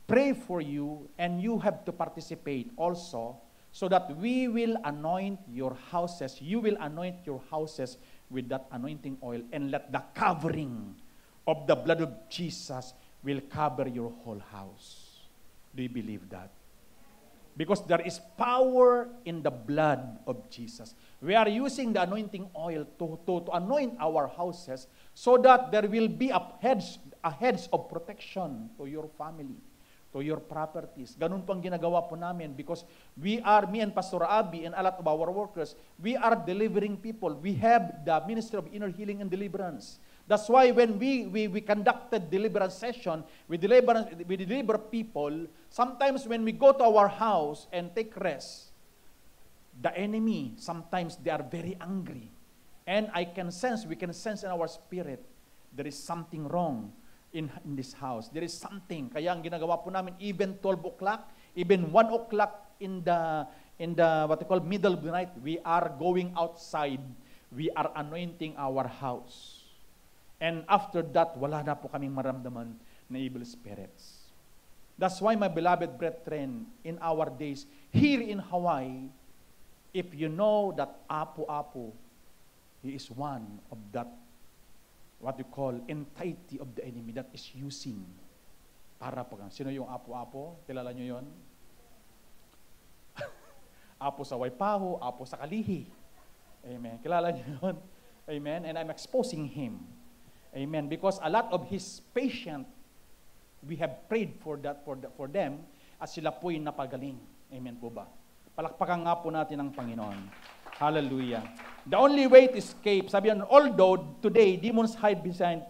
pray for you, and you have to participate also, so that we will anoint your houses. You will anoint your houses with that anointing oil, and let the covering of the blood of Jesus will cover your whole house. Do you believe that? Because there is power in the blood of Jesus. We are using the anointing oil to anoint our houses, so that there will be a hedge of protection to your family, to your properties. Ganun pang ginagawa po namin, because me and Pastor Abby and a lot of our workers, we are delivering people. We have the Ministry of Inner Healing and Deliverance. That's why when we conducted deliverance session, we deliver people. Sometimes when we go to our house and take rest, the enemy, sometimes they are very angry. And we can sense in our spirit, there is something wrong in this house. There is something. Kaya ang ginagawa po namin, even 12 o'clock, even 1 o'clock in the what we call middle of the night, we are going outside. We are anointing our house. And after that, wala na po kaming maramdaman na evil spirits. That's why, my beloved brethren, in our days, here in Hawaii, if you know that Apo-Apo, he is one of that what you call entity of the enemy that is using para pag sino yung Apo-Apo? Kilala nyo yon? Apo sa Waipahu, Apo sa Kalihi. Amen. Kilala nyo yon? Amen. And I'm exposing him. Amen. Because a lot of his patient we have prayed for them at sila po'y napagaling. Amen po ba? Palakpakan nga po natin ang Panginoon. Hallelujah. The only way to escape, sabi yan, although today demons hide behind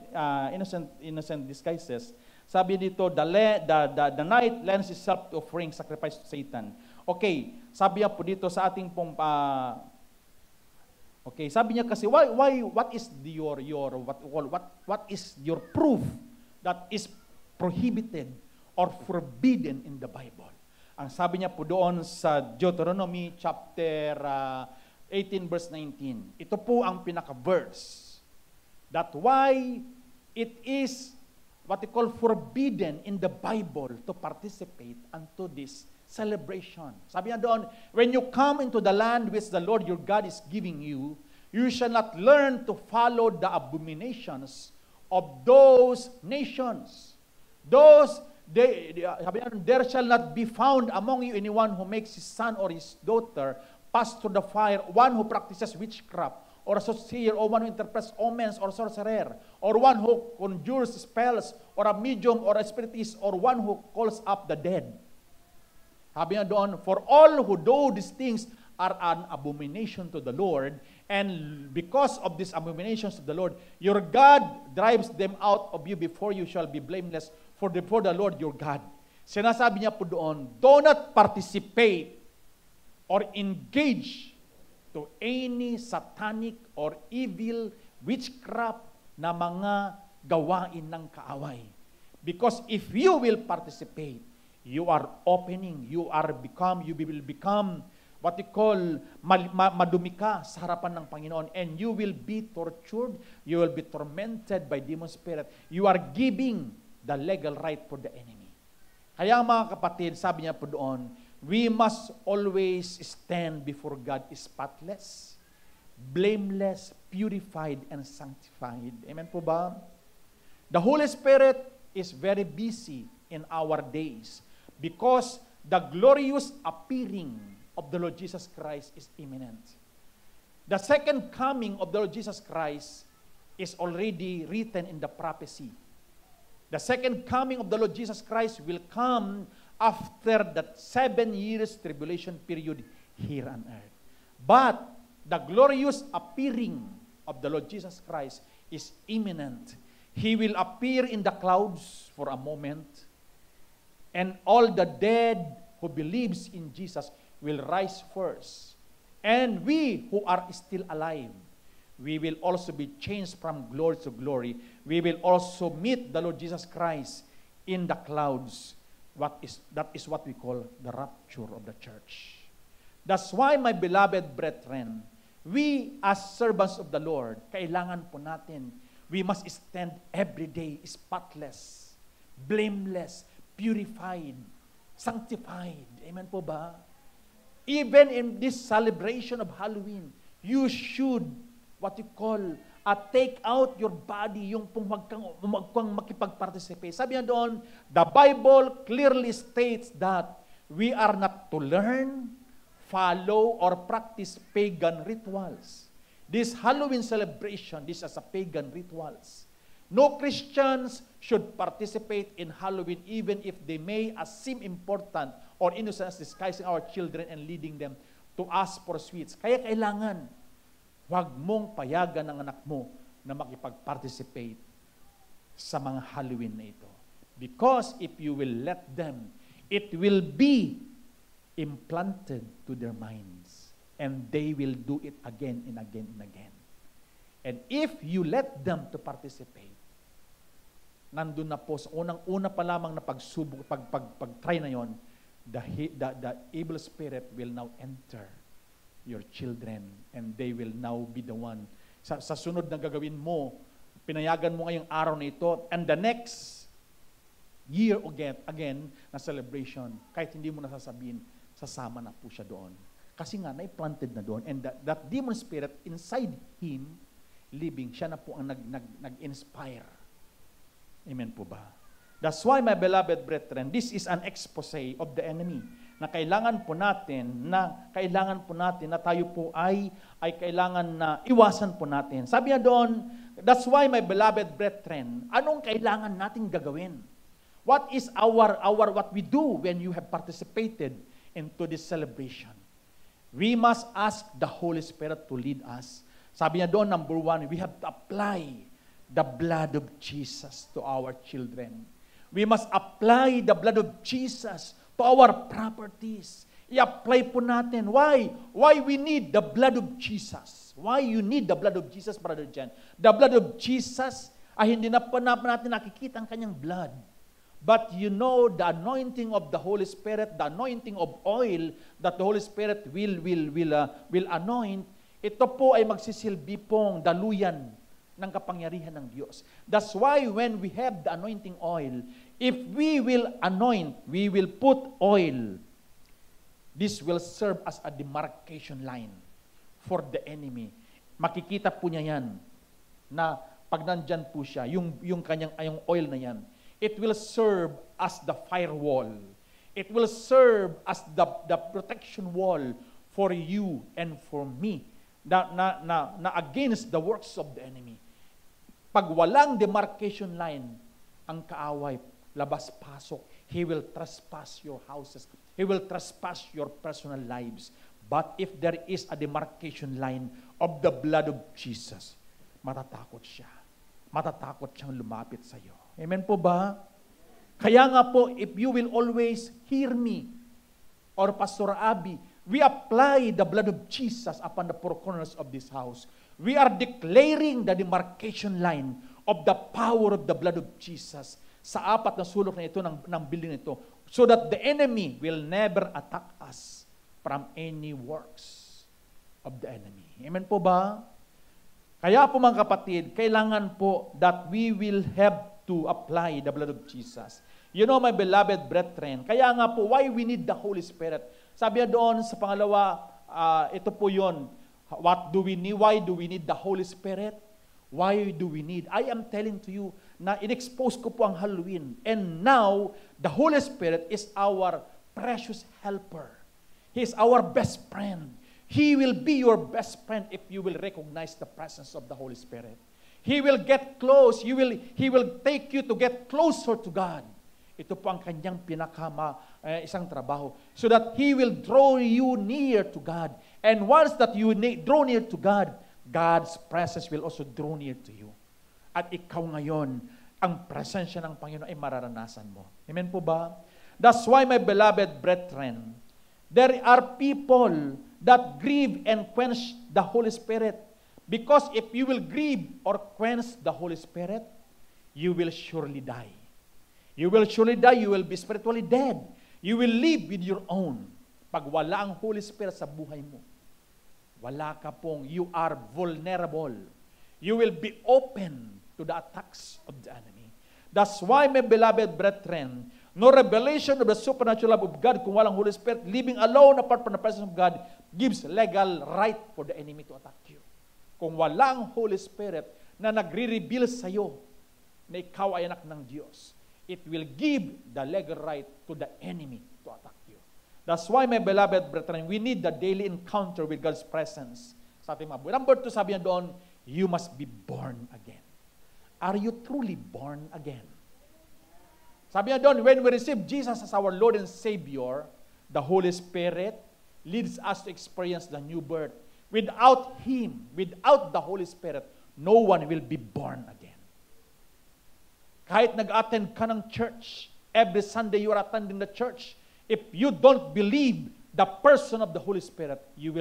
innocent disguises, sabi dito, the night lends itself to offering sacrifice to Satan. Okay, sabi niya po dito sa ating pong okay, sabi niya kasi what is your proof that is prohibited or forbidden in the Bible? Ang sabi niya po doon sa Deuteronomy chapter 18 verse 19. Ito po ang pinaka-verse. That why it is what we call forbidden in the Bible to participate unto this celebration. Sabi niya doon, when you come into the land which the Lord your God is giving you, you shall not learn to follow the abominations of those nations. There shall not be found among you anyone who makes his son or his daughter pass through the fire, one who practices witchcraft, or a soothsayer, or one who interprets omens, or sorcerer, or one who conjures spells, or a medium, or a spiritist, or one who calls up the dead. Sabi niya doon, for all who do these things are an abomination to the Lord, and because of these abominations to the Lord, your God drives them out of you before you shall be blameless before the Lord your God. Sinasabi niya po doon, do not participate or engage to any satanic or evil witchcraft na mga gawain ng kaaway. Because if you will participate, you are opening, you will become what we call madumi ka sa harapan ng Panginoon, and you will be tortured, you will be tormented by demon spirit. You are giving the legal right for the enemy. Kaya mga kapatid, sabi niya po doon, we must always stand before God spotless, blameless, purified, and sanctified. Amen po ba? The Holy Spirit is very busy in our days because the glorious appearing of the Lord Jesus Christ is imminent. The second coming of the Lord Jesus Christ is already written in the prophecy. The second coming of the Lord Jesus Christ will come after that 7 years tribulation period here on earth. But the glorious appearing of the Lord Jesus Christ is imminent. He will appear in the clouds for a moment, and all the dead who believes in Jesus will rise first. And we who are still alive, we will also be changed from glory to glory. We will also meet the Lord Jesus Christ in the clouds. That is what we call the rapture of the church. That's why, my beloved brethren, we as servants of the Lord, kailangan po natin, we must stand every day spotless, blameless, purified, sanctified. Amen po ba? Even in this celebration of Halloween, you should what you call, take out your body, yung huwag kang makipag-participate. Sabi niya doon, the Bible clearly states that we are not to learn, follow, or practice pagan rituals. This Halloween celebration, this is a pagan rituals. No Christians should participate in Halloween even if they may seem important or innocent, disguising our children and leading them to ask for sweets. Kaya kailangan, huwag mong payagan ng anak mo na makipag-participate sa mga Halloween na ito. Because if you will let them, it will be implanted to their minds. And they will do it again and again and again. And if you let them to participate, nandun na po sa unang-una pa lamang na pagsubok, pag-try na yon, the evil spirit will now enter your children, and they will now be the one. Sa sunod na gagawin mo, pinayagan mo ngayong araw na ito, and the next year again na celebration, kahit hindi mo nasasabihin, sasama na po siya doon. Kasi nga, na-planted na doon, and that demon spirit inside him, living, siya na po ang nag-inspire. Amen po ba? That's why, my beloved brethren, this is an expose of the enemy na kailangan po natin na tayo po ay kailangan na iwasan po natin. Sabi niya doon, that's why, my beloved brethren, anong kailangan nating gagawin? What is what we do when you have participated into this celebration? We must ask the Holy Spirit to lead us. Sabi niya doon, number 1, we have to apply the blood of Jesus to our children. We must apply the blood of Jesus to our properties. I-apply po natin. Why? Why we need the blood of Jesus? Why you need the blood of Jesus, Brother Jan? The blood of Jesus ay hindi na po natin nakikita ang kanyang blood. But you know, the anointing of the Holy Spirit, the anointing of oil that the Holy Spirit will anoint, ito po ay magsisilbi pong daluyan ng kapangyarihan ng Diyos. That's why when we have the anointing oil, if we will anoint, we will put oil, this will serve as a demarcation line for the enemy. Makikita po niya yan na pag nandyan po siya, yung oil na yan, it will serve as the firewall. It will serve as the protection wall for you and for me na against the works of the enemy. Pag walang demarcation line, ang kaaway, labas-pasok, he will trespass your houses. He will trespass your personal lives. But if there is a demarcation line of the blood of Jesus, matatakot siya. Matatakot siyang lumapit sa iyo. Amen po ba? Kaya nga po, if you will always hear me, or Pastor Abby, we apply the blood of Jesus upon the four corners of this house. We are declaring the demarcation line of the power of the blood of Jesus sa apat na sulok na ito ng building ito, so that the enemy will never attack us from any works of the enemy. Amen po ba? Kaya po mga kapatid, kailangan po that we will have to apply the blood of Jesus. You know, my beloved brethren, kaya nga po, why we need the Holy Spirit? Sabi niya doon sa pangalawa, ito po yun, what do we need? Why do we need the Holy Spirit? Why do we need? I am telling to you na in-expose ko po ang Halloween. And now, the Holy Spirit is our precious helper. He is our best friend. He will be your best friend if you will recognize the presence of the Holy Spirit. He will get close. He will take you to get closer to God. Ito po ang kanyang isang trabaho. So that He will draw you near to God. And once that you draw near to God, God's presence will also draw near to you. At ikaw ngayon, ang presensya ng Panginoon ay mararanasan mo. Amen po ba? That's why, my beloved brethren, there are people that grieve and quench the Holy Spirit. Because if you will grieve or quench the Holy Spirit, you will surely die. You will surely die. You will be spiritually dead. You will live with your own. Pag wala ang Holy Spirit sa buhay mo, wala ka pong, you are vulnerable. You will be open to the attacks of the enemy. That's why, my beloved brethren, no revelation of the supernatural love of God kung walang Holy Spirit, living alone apart from the presence of God, gives legal right for the enemy to attack you. Kung walang Holy Spirit na nagre-reveal sa iyo na ikaw ay anak ng Diyos, it will give the legal right to the enemy to attack you. That's why, my beloved brethren, we need the daily encounter with God's presence sa ating mga buhay. Number 2, sabi niya doon, you must be born again. Are you truly born again? Sabi niya doon, when we receive Jesus as our Lord and Savior, the Holy Spirit leads us to experience the new birth. Without Him, without the Holy Spirit, no one will be born again. Kahit nag-attend ka ng church, every Sunday you are attending the church, if you don't believe the person of the Holy Spirit, you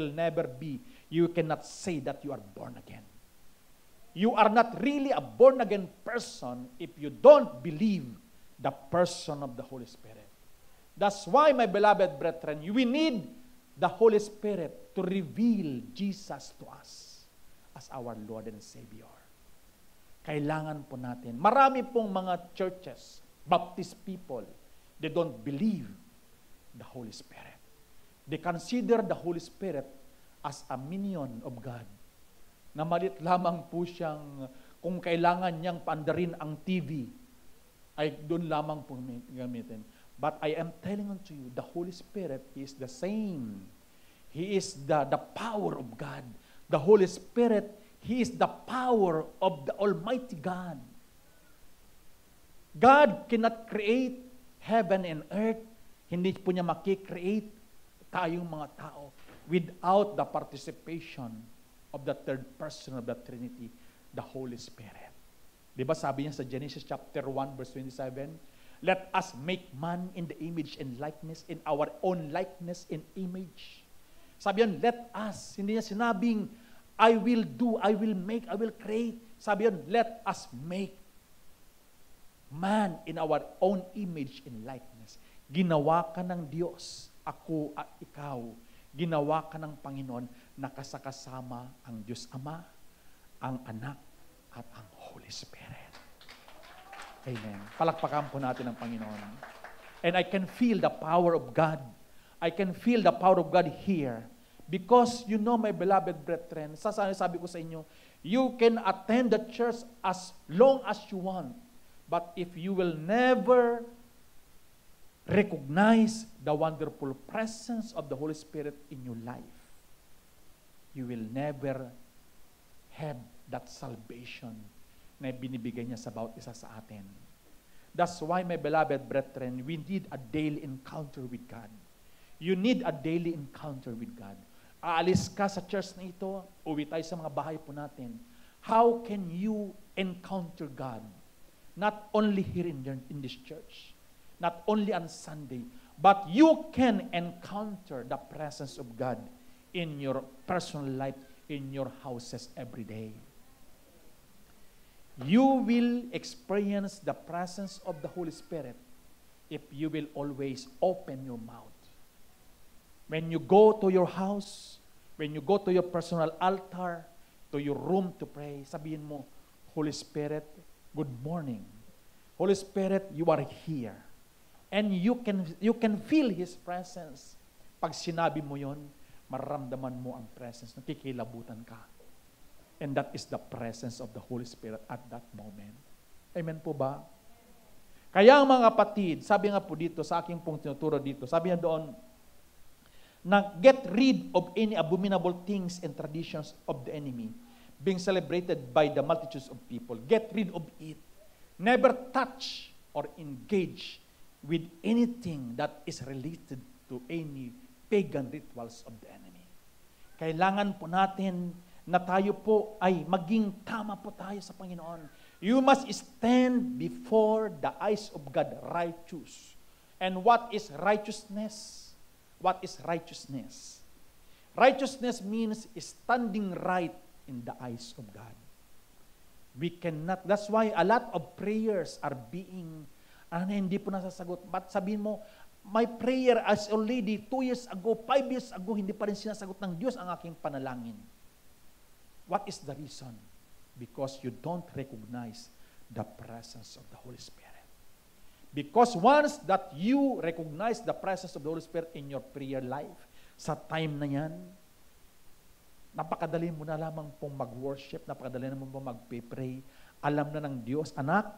cannot say that you are born again. You are not really a born-again person if you don't believe the person of the Holy Spirit. That's why, my beloved brethren, we need the Holy Spirit to reveal Jesus to us as our Lord and Savior. Kailangan po natin. Marami pong mga churches, Baptist people, they don't believe the Holy Spirit. They consider the Holy Spirit as a minion of God. Na malit lamang po siyang, kung kailangan niyang paandarin ang TV, ay doon lamang po gamitin. But I am telling unto you, the Holy Spirit is the same. He is the power of God. The Holy Spirit, He is the power of the Almighty God. God cannot create heaven and earth. Hindi po niya makikreate tayong mga tao without the participation of the third person of the Trinity, the Holy Spirit. Di ba sabi niya sa Genesis chapter 1 verse 27, let us make man in the image and likeness, in our own likeness and image. Sabi yan, let us. Hindi niya sinabing, I will do, I will make, I will create. Sabi yan, let us make man in our own image and likeness. Ginawa ka ng Diyos, ako at ikaw. Ginawa ka ng Panginoon, nakasakasama ang Diyos Ama, ang Anak, at ang Holy Spirit. Amen. Palakpakan po natin ang Panginoon. And I can feel the power of God. I can feel the power of God here. Because you know, my beloved brethren, sabi ko sa inyo, you can attend the church as long as you want. But if you will never recognize the wonderful presence of the Holy Spirit in your life, you will never have that salvation na binibigay niya sa bawat isa sa atin. That's why, my beloved brethren, we need a daily encounter with God. You need a daily encounter with God. Aalis ka sa church na ito, uwi tayo sa mga bahay po natin. How can you encounter God? Not only here in this church, not only on Sunday, but you can encounter the presence of God in your personal life, in your houses every day. You will experience the presence of the Holy Spirit if you will always open your mouth. When you go to your house, when you go to your personal altar, to your room to pray, sabihin mo, Holy Spirit, good morning. Holy Spirit, you are here. And you can feel His presence. Pag sinabi mo yon, mararamdaman mo ang presence, nakikilabutan ka. And that is the presence of the Holy Spirit at that moment. Amen po ba? Kaya mga kapatid, sabi nga po dito, sa aking pong tinuturo dito, sabi nga doon, na get rid of any abominable things and traditions of the enemy being celebrated by the multitudes of people. Get rid of it. Never touch or engage with anything that is related to any pagan rituals of the enemy. Kailangan po natin na tayo po ay maging tama po tayo sa Panginoon. You must stand before the eyes of God righteous. And what is righteousness? What is righteousness? Righteousness means standing right in the eyes of God. We cannot, that's why a lot of prayers are being, hindi po nasasagot. But sabihin mo, my prayer as already 2 years ago, 5 years ago, hindi pa rin sinasagot ng Diyos ang aking panalangin. What is the reason? Because you don't recognize the presence of the Holy Spirit. Because once that you recognize the presence of the Holy Spirit in your prayer life, sa time na yan, napakadali mo na lamang pong mag-worship, napakadali na mo pong mag-pray. Alam na ng Diyos, anak,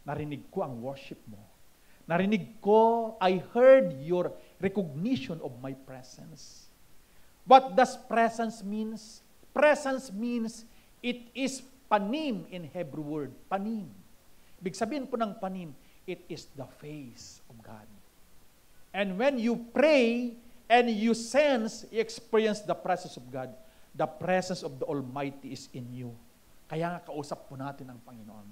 narinig ko ang worship mo. Narinig ko, I heard your recognition of my presence. What does presence means? Presence means it is panim in Hebrew word. Panim. Ibig sabihin po ng panim, it is the face of God. And when you pray and you sense, you experience the presence of God, the presence of the Almighty is in you. Kaya nga kausap po natin ang Panginoon.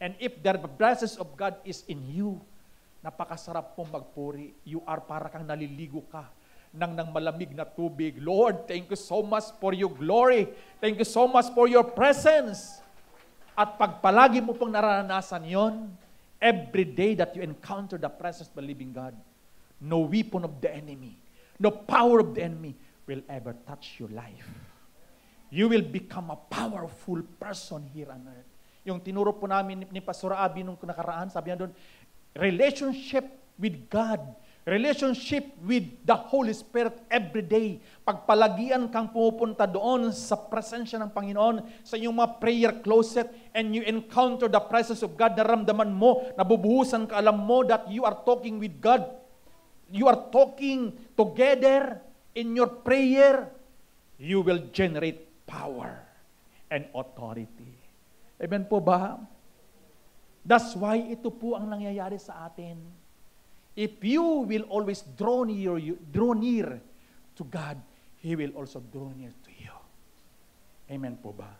And if the presence of God is in you, napakasarap pong magpuri. You are para kang naliligo ka ng malamig na tubig. Lord, thank you so much for your glory. Thank you so much for your presence. At pag palagi mo pong naranasan yon, every day that you encounter the presence of the living God, no weapon of the enemy, no power of the enemy will ever touch your life. You will become a powerful person here on earth. Yung tinuro po namin ni Pastor Abby nung nakaraan, sabi niya doon, relationship with God, relationship with the Holy Spirit every day. Pagpalagian kang pumupunta doon sa presensya ng Panginoon, sa iyong mga prayer closet, and you encounter the presence of God, naramdaman mo, nabubuhusan ka, alam mo that you are talking with God. You are talking together in your prayer. You will generate power and authority. Amen po ba? That's why ito po ang nangyayari sa atin. If you will always draw near to God, He will also draw near to you. Amen po ba?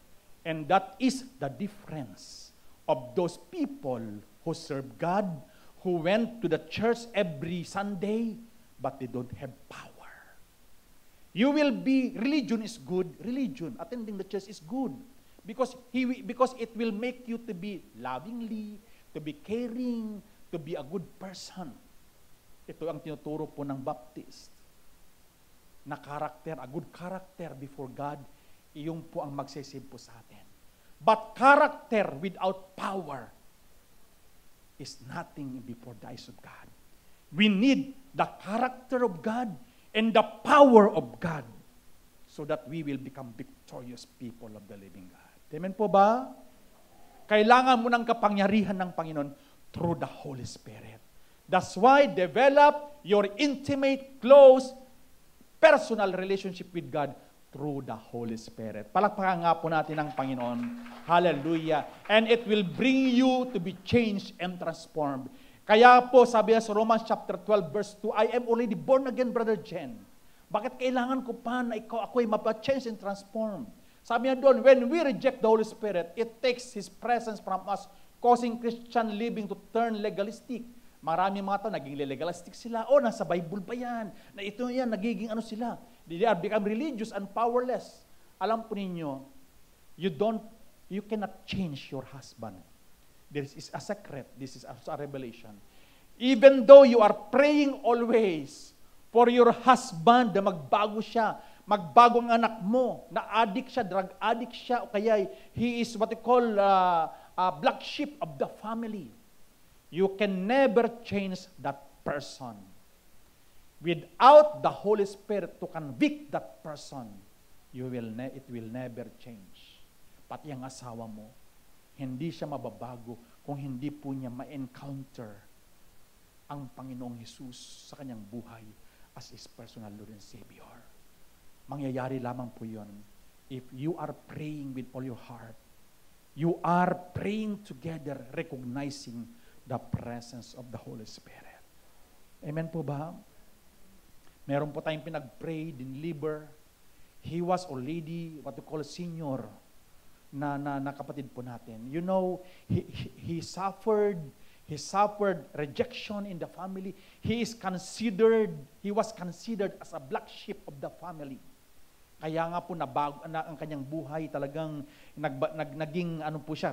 And that is the difference of those people who serve God, who went to the church every Sunday, but they don't have power. Religion is good. Religion, attending the church is good. Because it will make you to be lovingly, to be caring, to be a good person. Ito ang tinuturo po ng Baptist. Na karakter, a good character before God, iyon po ang magsisave po sa atin. But character without power is nothing before the eyes of God. We need the character of God and the power of God so that we will become victorious people of the living God. Amen po ba? Kailangan mo ng kapangyarihan ng Panginoon through the Holy Spirit. That's why develop your intimate, close, personal relationship with God through the Holy Spirit. Palakpakan nga po natin ang Panginoon. Hallelujah. And it will bring you to be changed and transformed. Kaya po sabi sa Romans chapter 12 verse 2, I am already born again, Brother Jen. Bakit kailangan ko pa na ako'y mapa-change and transform? Sabi niya doon, when we reject the Holy Spirit, it takes His presence from us, causing Christian living to turn legalistic. Marami mga tao, naging legalistic sila. Nasa Bible ba yan? Na ito yan, nagiging ano sila? They are become religious and powerless. Alam po ninyo, you cannot change your husband. This is a secret. This is also a revelation. Even though you are praying always for your husband na magbago siya, magbago ang anak mo, na addict siya, drug addict siya, o kaya he is what you call a black sheep of the family. You can never change that person. Without the Holy Spirit to convict that person, it will never change. Pati ang asawa mo, hindi siya mababago kung hindi po niya ma-encounter ang Panginoong Hesus sa kanyang buhay as His personal Lord and Savior. Mangyayari lamang po yun if you are praying with all your heart. You are praying together, recognizing the presence of the Holy Spirit. Amen po ba? Meron po tayong pinag-pray, dinliber. He was already what we call senior na kapatid po natin. You know, he suffered rejection in the family. He was considered as a black sheep of the family. Kaya nga po nabago ang kanyang buhay, talagang naging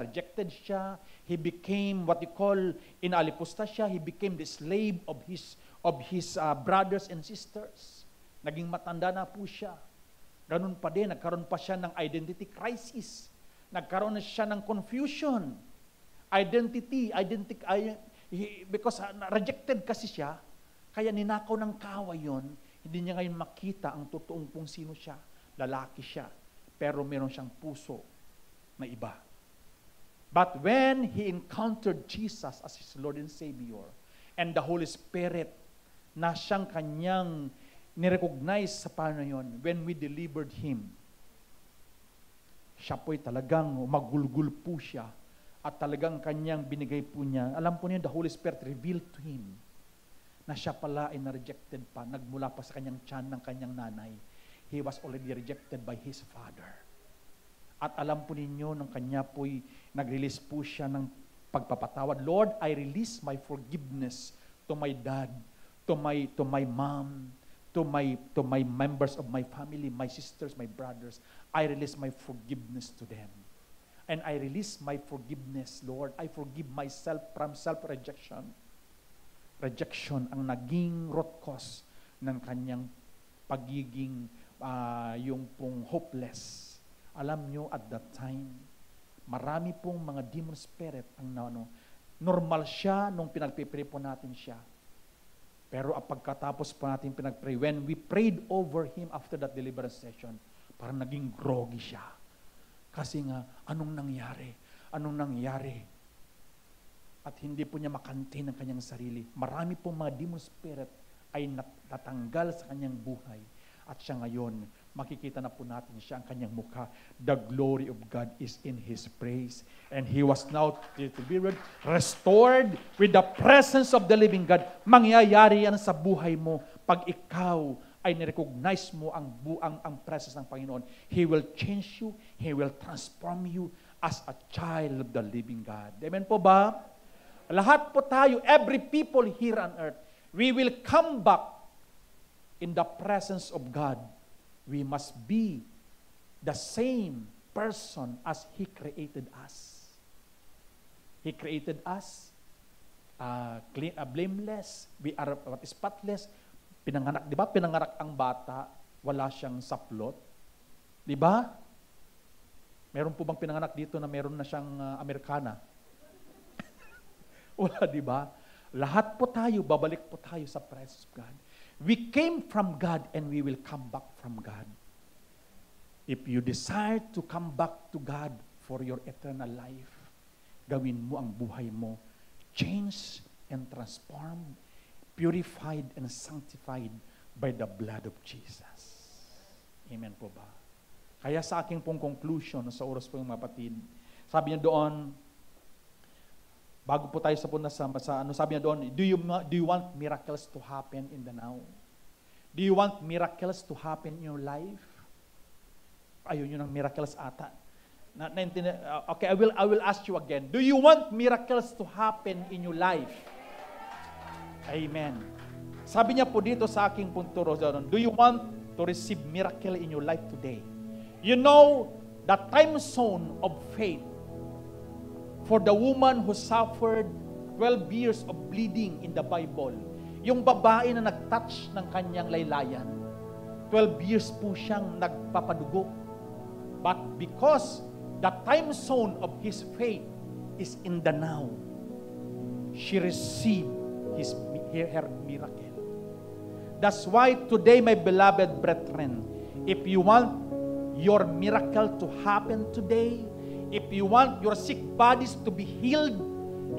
rejected siya. He became what you call inalipusta siya. He became the slave of his brothers and sisters. Naging matanda na po siya. Ganun pa din, nagkaroon pa siya ng identity crisis. Nagkaroon na siya ng confusion. Because rejected kasi siya, kaya ninakaw ng kaaway yon, hindi niya ngayon makita ang totoong kung sino siya. Lalaki siya, pero meron siyang puso na iba. But when he encountered Jesus as his Lord and Savior, and the Holy Spirit na siyang kanyang nirecognize sa paano yon, when we delivered him, siya po'y talagang magulgul po siya, at talagang kanyang binigay po niya. Alam po niya, the Holy Spirit revealed to him na siya pala ay na-rejected pa, nagmula pa sa kanyang tiyan ng kanyang nanay. He was already rejected by his father. At alam po ninyo, nang kanya po'y nag-release po siya ng pagpapatawad. Lord, I release my forgiveness to my dad, to my mom, to my members of my family, my sisters, my brothers. I release my forgiveness to them. And I release my forgiveness, Lord. I forgive myself from self-rejection. Rejection ang naging root cause ng kanyang pagiging yung pong hopeless. Alam nyo, at that time, marami pong mga demon spirit ang normal siya nung pinagpipray po natin siya. Pero pagkatapos po natin pinagpray, when we prayed over him after that deliverance session, parang naging groggy siya. Kasi nga, anong nangyari? At hindi po niya makantin ang kanyang sarili. Marami pong mga demon spirit ay natanggal sa kanyang buhay. At siya ngayon, makikita na po natin siya ang kanyang mukha. The glory of God is in His praise. And He was now to be restored with the presence of the living God. Mangyayari yan sa buhay mo pag ikaw ay nirecognize mo ang presence ng Panginoon. He will change you. He will transform you as a child of the living God. Amen po ba? Lahat po tayo, every people here on earth, we will come back in the presence of God. We must be the same person as He created us. He created us blameless. We are spotless. Pinanganak, di ba? Pinanganak ang bata, wala siyang saplot. Di ba? Meron po bang pinanganak dito na meron na siyang Amerikana? Wala, di ba? Lahat po tayo, babalik po tayo sa presence of God. We came from God and we will come back from God. If you desire to come back to God for your eternal life, gawin mo ang buhay mo, changed and transformed, purified and sanctified by the blood of Jesus. Amen po ba? Kaya sa aking pong conclusion, sa oras po yung mga kapatid, sabi niya doon, bago po tayo sa ano, sabi niya doon, do you want miracles to happen in the now? Do you want miracles to happen in your life? Ayun yun ang miracles ata. Okay, I will ask you again. Do you want miracles to happen in your life? Amen. Sabi niya po dito sa aking punturo, do you want to receive miracle in your life today? You know, the time zone of faith for the woman who suffered 12 years of bleeding in the Bible. Yung babae na nag-touch ng kanyang laylayan, 12 years po siyang nagpapadugo. But because the time zone of his faith is in the now, she received her miracle. That's why today, my beloved brethren, if you want your miracle to happen today, if you want your sick bodies to be healed,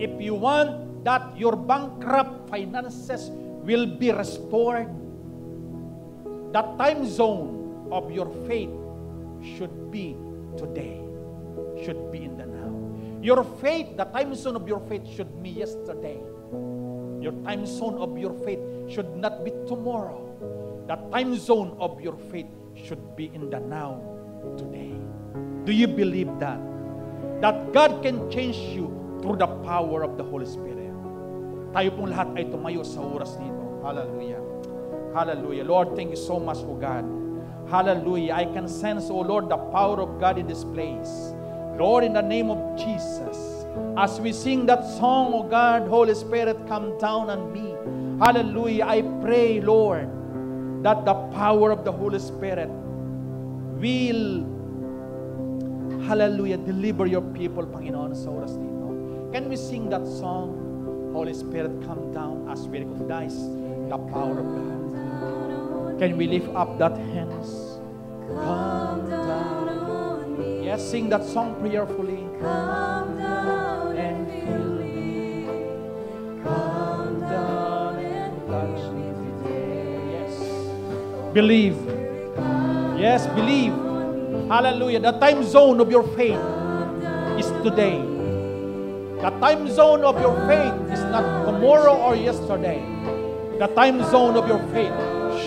if you want that your bankrupt finances will be restored, the time zone of your faith should be today, should be in the now. Your faith, the time zone of your faith should be yesterday. Your time zone of your faith should not be tomorrow. The time zone of your faith should be in the now, today. Do you believe that? That God can change you through the power of the Holy Spirit. Tayo pong lahat ay tumayo sa oras nito. Hallelujah. Hallelujah. Lord, thank you so much, O God. Hallelujah. I can sense, O Lord, the power of God in this place. Lord, in the name of Jesus, as we sing that song, O God, Holy Spirit, come down on me. Hallelujah. I pray, Lord, that the power of the Holy Spirit will, hallelujah, deliver your people, Panginoon, sa oras dito. Can we sing that song? Holy Spirit, come down as we recognize the power of God. Can we lift up that hands? Come down on me. Yes, sing that song prayerfully.
Come down and fill me. Come down and touch me today.
Yes. Believe. Yes, believe. Hallelujah. The time zone of your faith is today. The time zone of your faith is not tomorrow or yesterday. The time zone of your faith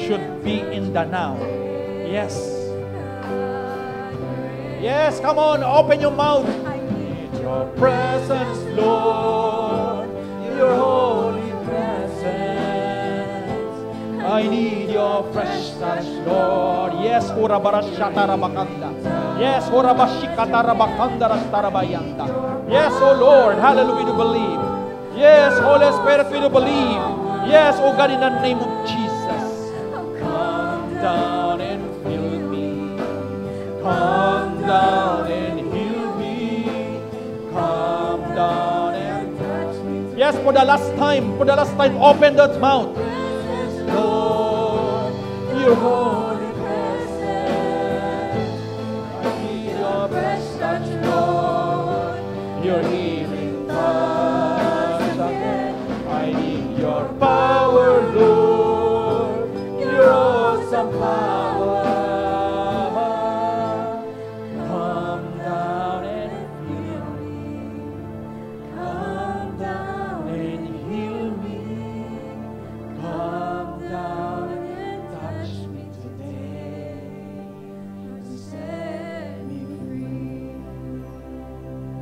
should be in the now. Yes. Yes, come on, open your mouth. I need your presence, Lord. Your holy presence. I need your fresh touch, Lord. Yes, Urabarashatarabakanda. Yes, Urabashikatarabakanda Rastarabayanda. Yes, oh Lord, hallelujah, we do believe. Yes, Holy Spirit, we do believe. Yes, oh God, in the name of Jesus. Come down and fill me. Come down and heal me. Come down and touch me. Yes, for the last time, open that mouth. Lord, your holy presence. I need your best touch, Lord. Your healing touch again. I need your power, Lord. Your awesome power.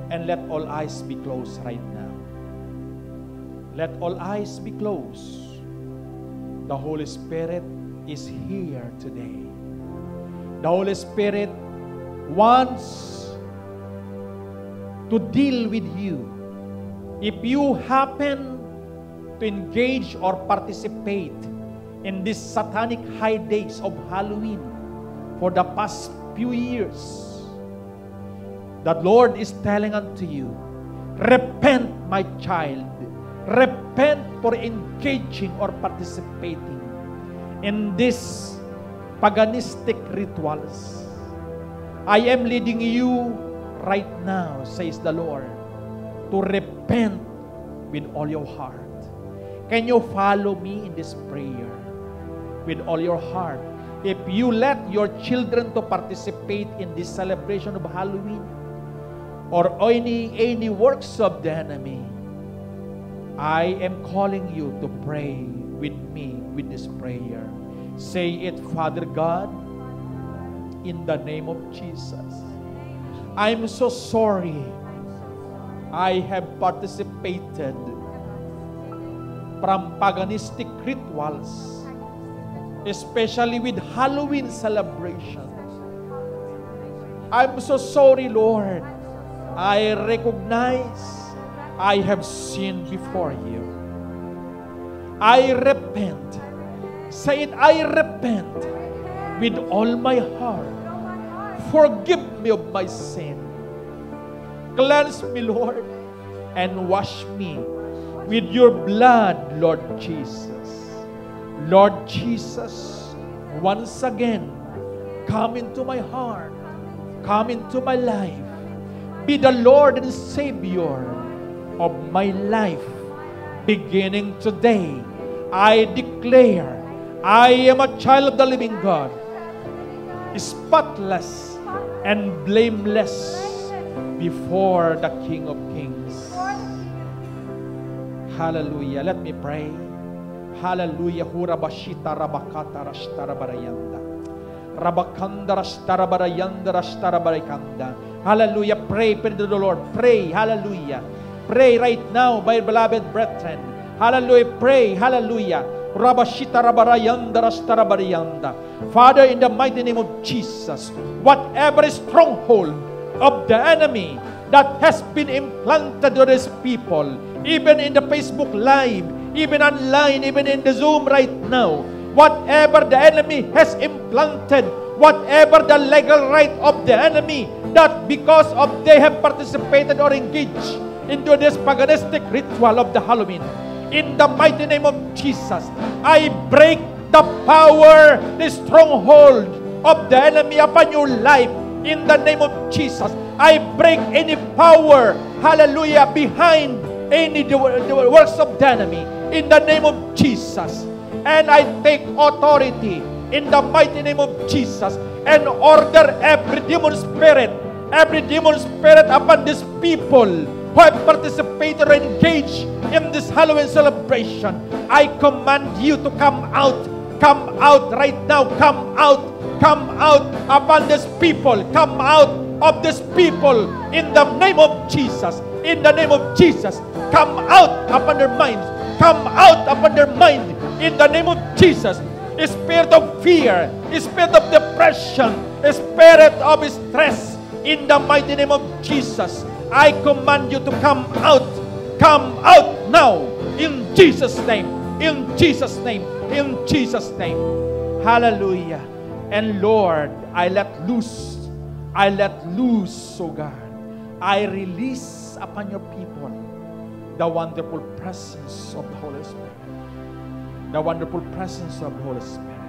And let all eyes be closed right now. Let all eyes be closed. The Holy Spirit is here today. The Holy Spirit wants to deal with you. If you happen to engage or participate in these satanic high days of Halloween for the past few years, the Lord is telling unto you, repent, my child. Repent for engaging or participating in these paganistic rituals. I am leading you right now, says the Lord, to repent with all your heart. Can you follow me in this prayer with all your heart? If you let your children to participate in this celebration of Halloween or any works of the enemy, I am calling you to pray with me with this prayer. Say it, Father God, in the name of Jesus. I'm so sorry I have participated from paganistic rituals, especially with Halloween celebration. I'm so sorry, Lord. I recognize I have sinned before you. I repent. Say it, I repent with all my heart. Forgive me of my sin. Cleanse me, Lord, and wash me with your blood, Lord Jesus. Lord Jesus, once again, come into my heart. Come into my life. Be the Lord and Savior of my life. Beginning today, I declare I am a child of the living God, spotless and blameless before the King of Kings. Hallelujah. Let me pray. Hallelujah. Hurabashita rabakata rashtarabarayanda. Rabakanda rashtarabarayanda rashtarabarayanda. Hallelujah. Pray to the Lord. Pray. Hallelujah. Pray right now, my beloved brethren. Hallelujah. Pray. Hallelujah. Rabashita rabarayanda rashtarabarayanda. Father, in the mighty name of Jesus, whatever stronghold of the enemy that has been implanted to these people, even in the Facebook Live, even online, even in the Zoom right now, whatever the enemy has implanted, whatever the legal right of the enemy, that because of they have participated or engaged into this paganistic ritual of the Halloween, in the mighty name of Jesus, I break the power, the stronghold of the enemy upon your life. In the name of Jesus, I break any power, hallelujah, behind any the works of the enemy. In the name of Jesus, and I take authority in the mighty name of Jesus and order every demon spirit upon these people who have participated or engaged in this Halloween celebration. I command you to come out right now, come out upon these people, come out of these people in the name of Jesus. In the name of Jesus, come out upon their minds, come out upon their mind in the name of Jesus. A spirit of fear, a spirit of depression, a spirit of stress, in the mighty name of Jesus, I command you to come out now, in Jesus' name, in Jesus' name, in Jesus' name. Hallelujah. And Lord, I let loose, oh God, I release upon your people the wonderful presence of the Holy Spirit. The wonderful presence of the Holy Spirit.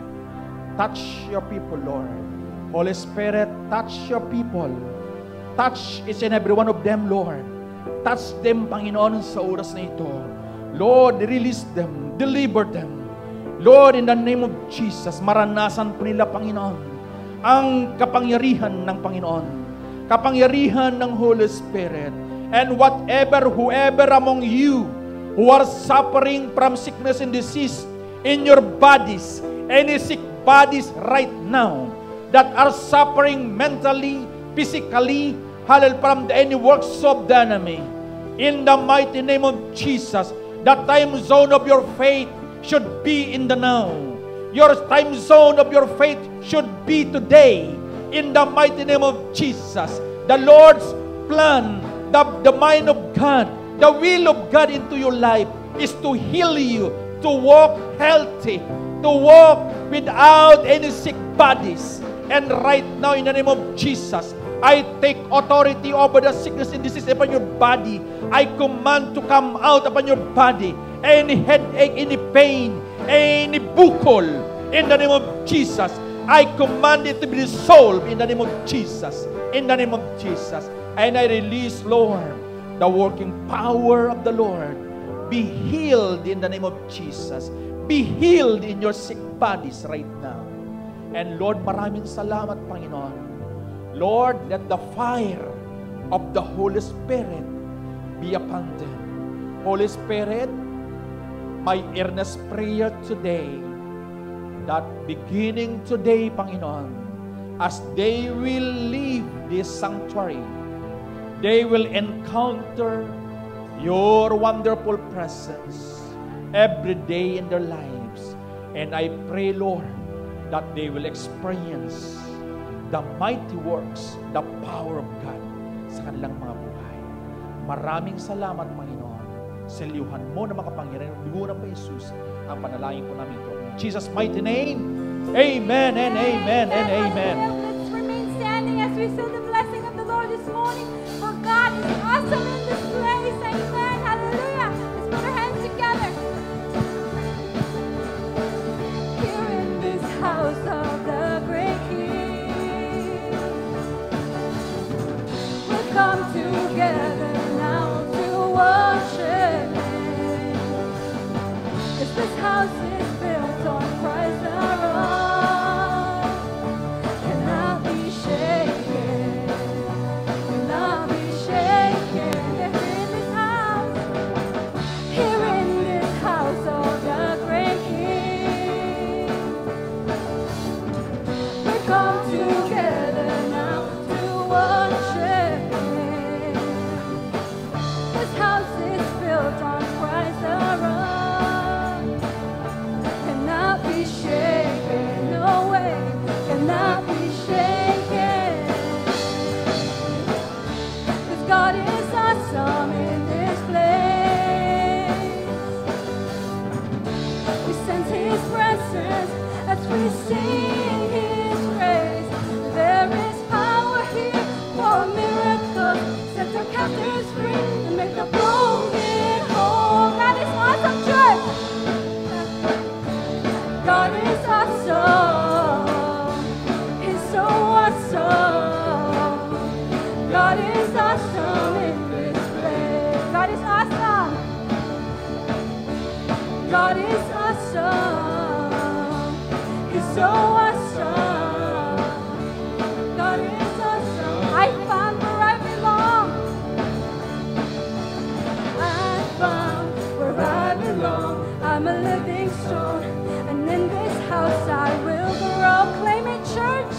Touch your people, Lord. Holy Spirit, touch your people. Touch each and every one of them, Lord. Touch them, Panginoon, sa oras na ito. Lord, release them, deliver them. Lord, in the name of Jesus, maranasan po nila, Panginoon, ang kapangyarihan ng Panginoon. Kapangyarihan ng Holy Spirit. And whoever among you who are suffering from sickness and disease in your bodies, any sick bodies right now that are suffering mentally, physically, hallelujah, from any works of the enemy. In the mighty name of Jesus, the time zone of your faith should be in the now. Your time zone of your faith should be today. In the mighty name of Jesus, the Lord's plan, the mind of God, the will of God into your life is to heal you, to walk healthy, to walk without any sick bodies. And right now, in the name of Jesus, I take authority over the sickness and disease upon your body. I command to come out upon your body. Any headache, any pain, any buckle, in the name of Jesus, I command it to be dissolved in the name of Jesus. In the name of Jesus. And I release, Lord, the working power of the Lord. Be healed in the name of Jesus. Be healed in your sick bodies right now. And Lord, maraming salamat, Panginoon. Lord, let the fire of the Holy Spirit be upon them. Holy Spirit, my earnest prayer today, that beginning today, Panginoon, as they will leave this sanctuary, they will encounter your wonderful presence every day in their lives. And I pray, Lord, that they will experience the mighty works, the power of God sa kanilang mga buhay. Maraming salamat, Panginoon. Selyuhan mo na makapangyarihan ng dugo ng Jesus ang panalangin po namin ito. In Jesus' mighty name, amen and amen and amen.
Let's remain standing as we say the blessing of the Lord this morning. For God is awesome in this place. Amen. Hallelujah. Let's put our hands together. Here in this house of the great King, we come together now to worship Him. As this house is built on Christ the rock, cannot be shaken, cannot be shaken. Here in this house of the great King, we come together now to worship Him. This house is built on Christ the rock, cannot be shaken, no way, cannot be shaken. 'Cause God is awesome in this place. We sense His presence as we sing His praise. There is power here for miracles, set the captives free and make the broken whole. God is awesome, church. God is awesome. He's so awesome. God is awesome in this place. God is awesome. God is awesome. He's so awesome. God is awesome. I found where I belong. I found where I belong. I'm a living stone, and in this house I will grow. Claim it, church.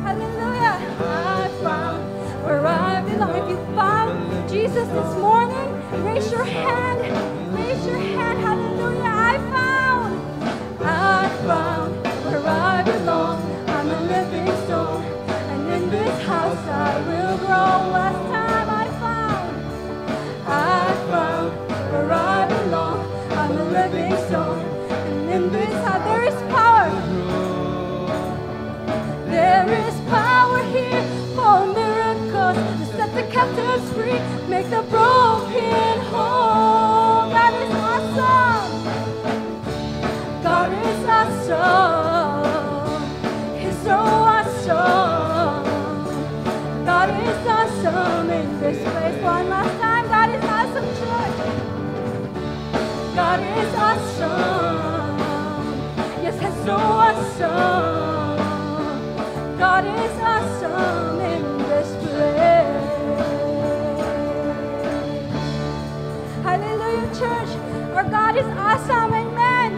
Hallelujah. I found where I belong. If you found Jesus this morning, raise your hand. Raise your hand. Hallelujah. I found where I belong. I'm a living stone, and in this house I will grow. Last time I found where I belong. I'm a living stone, and in this house there is power. There is power here for miracles to set the captives free, make the broken whole. God is awesome. God is awesome. He's so awesome. God is awesome in this place. One last time, God is awesome, church. God is awesome. Yes, He's so awesome. God is awesome in this place. Hallelujah, church. Our God is awesome. Amen.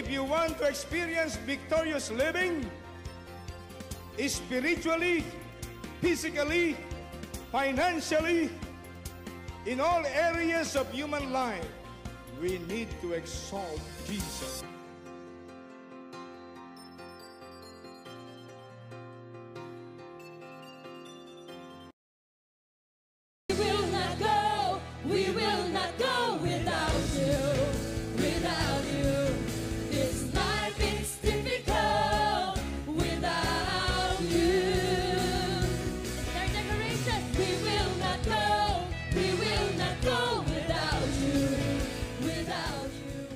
If you want to experience victorious living, spiritually, physically, financially, in all areas of human life, we need to exalt Jesus.
We will not go without you, without you. This life is difficult without you. It's our declaration. We will not go without you, without you.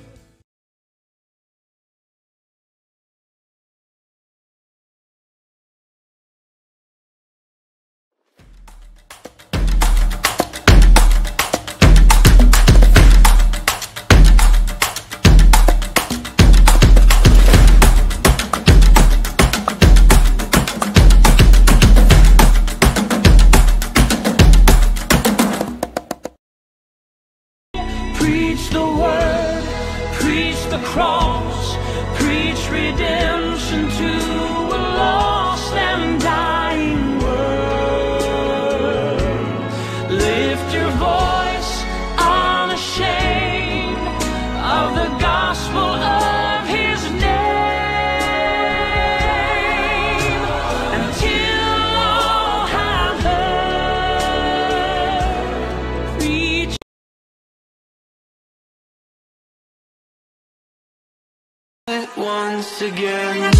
Preach the word, preach the cross, preach redemption to a lost and dying world. Lift your voice unashamed of the gospel of his name, until all have heard. Preach once again.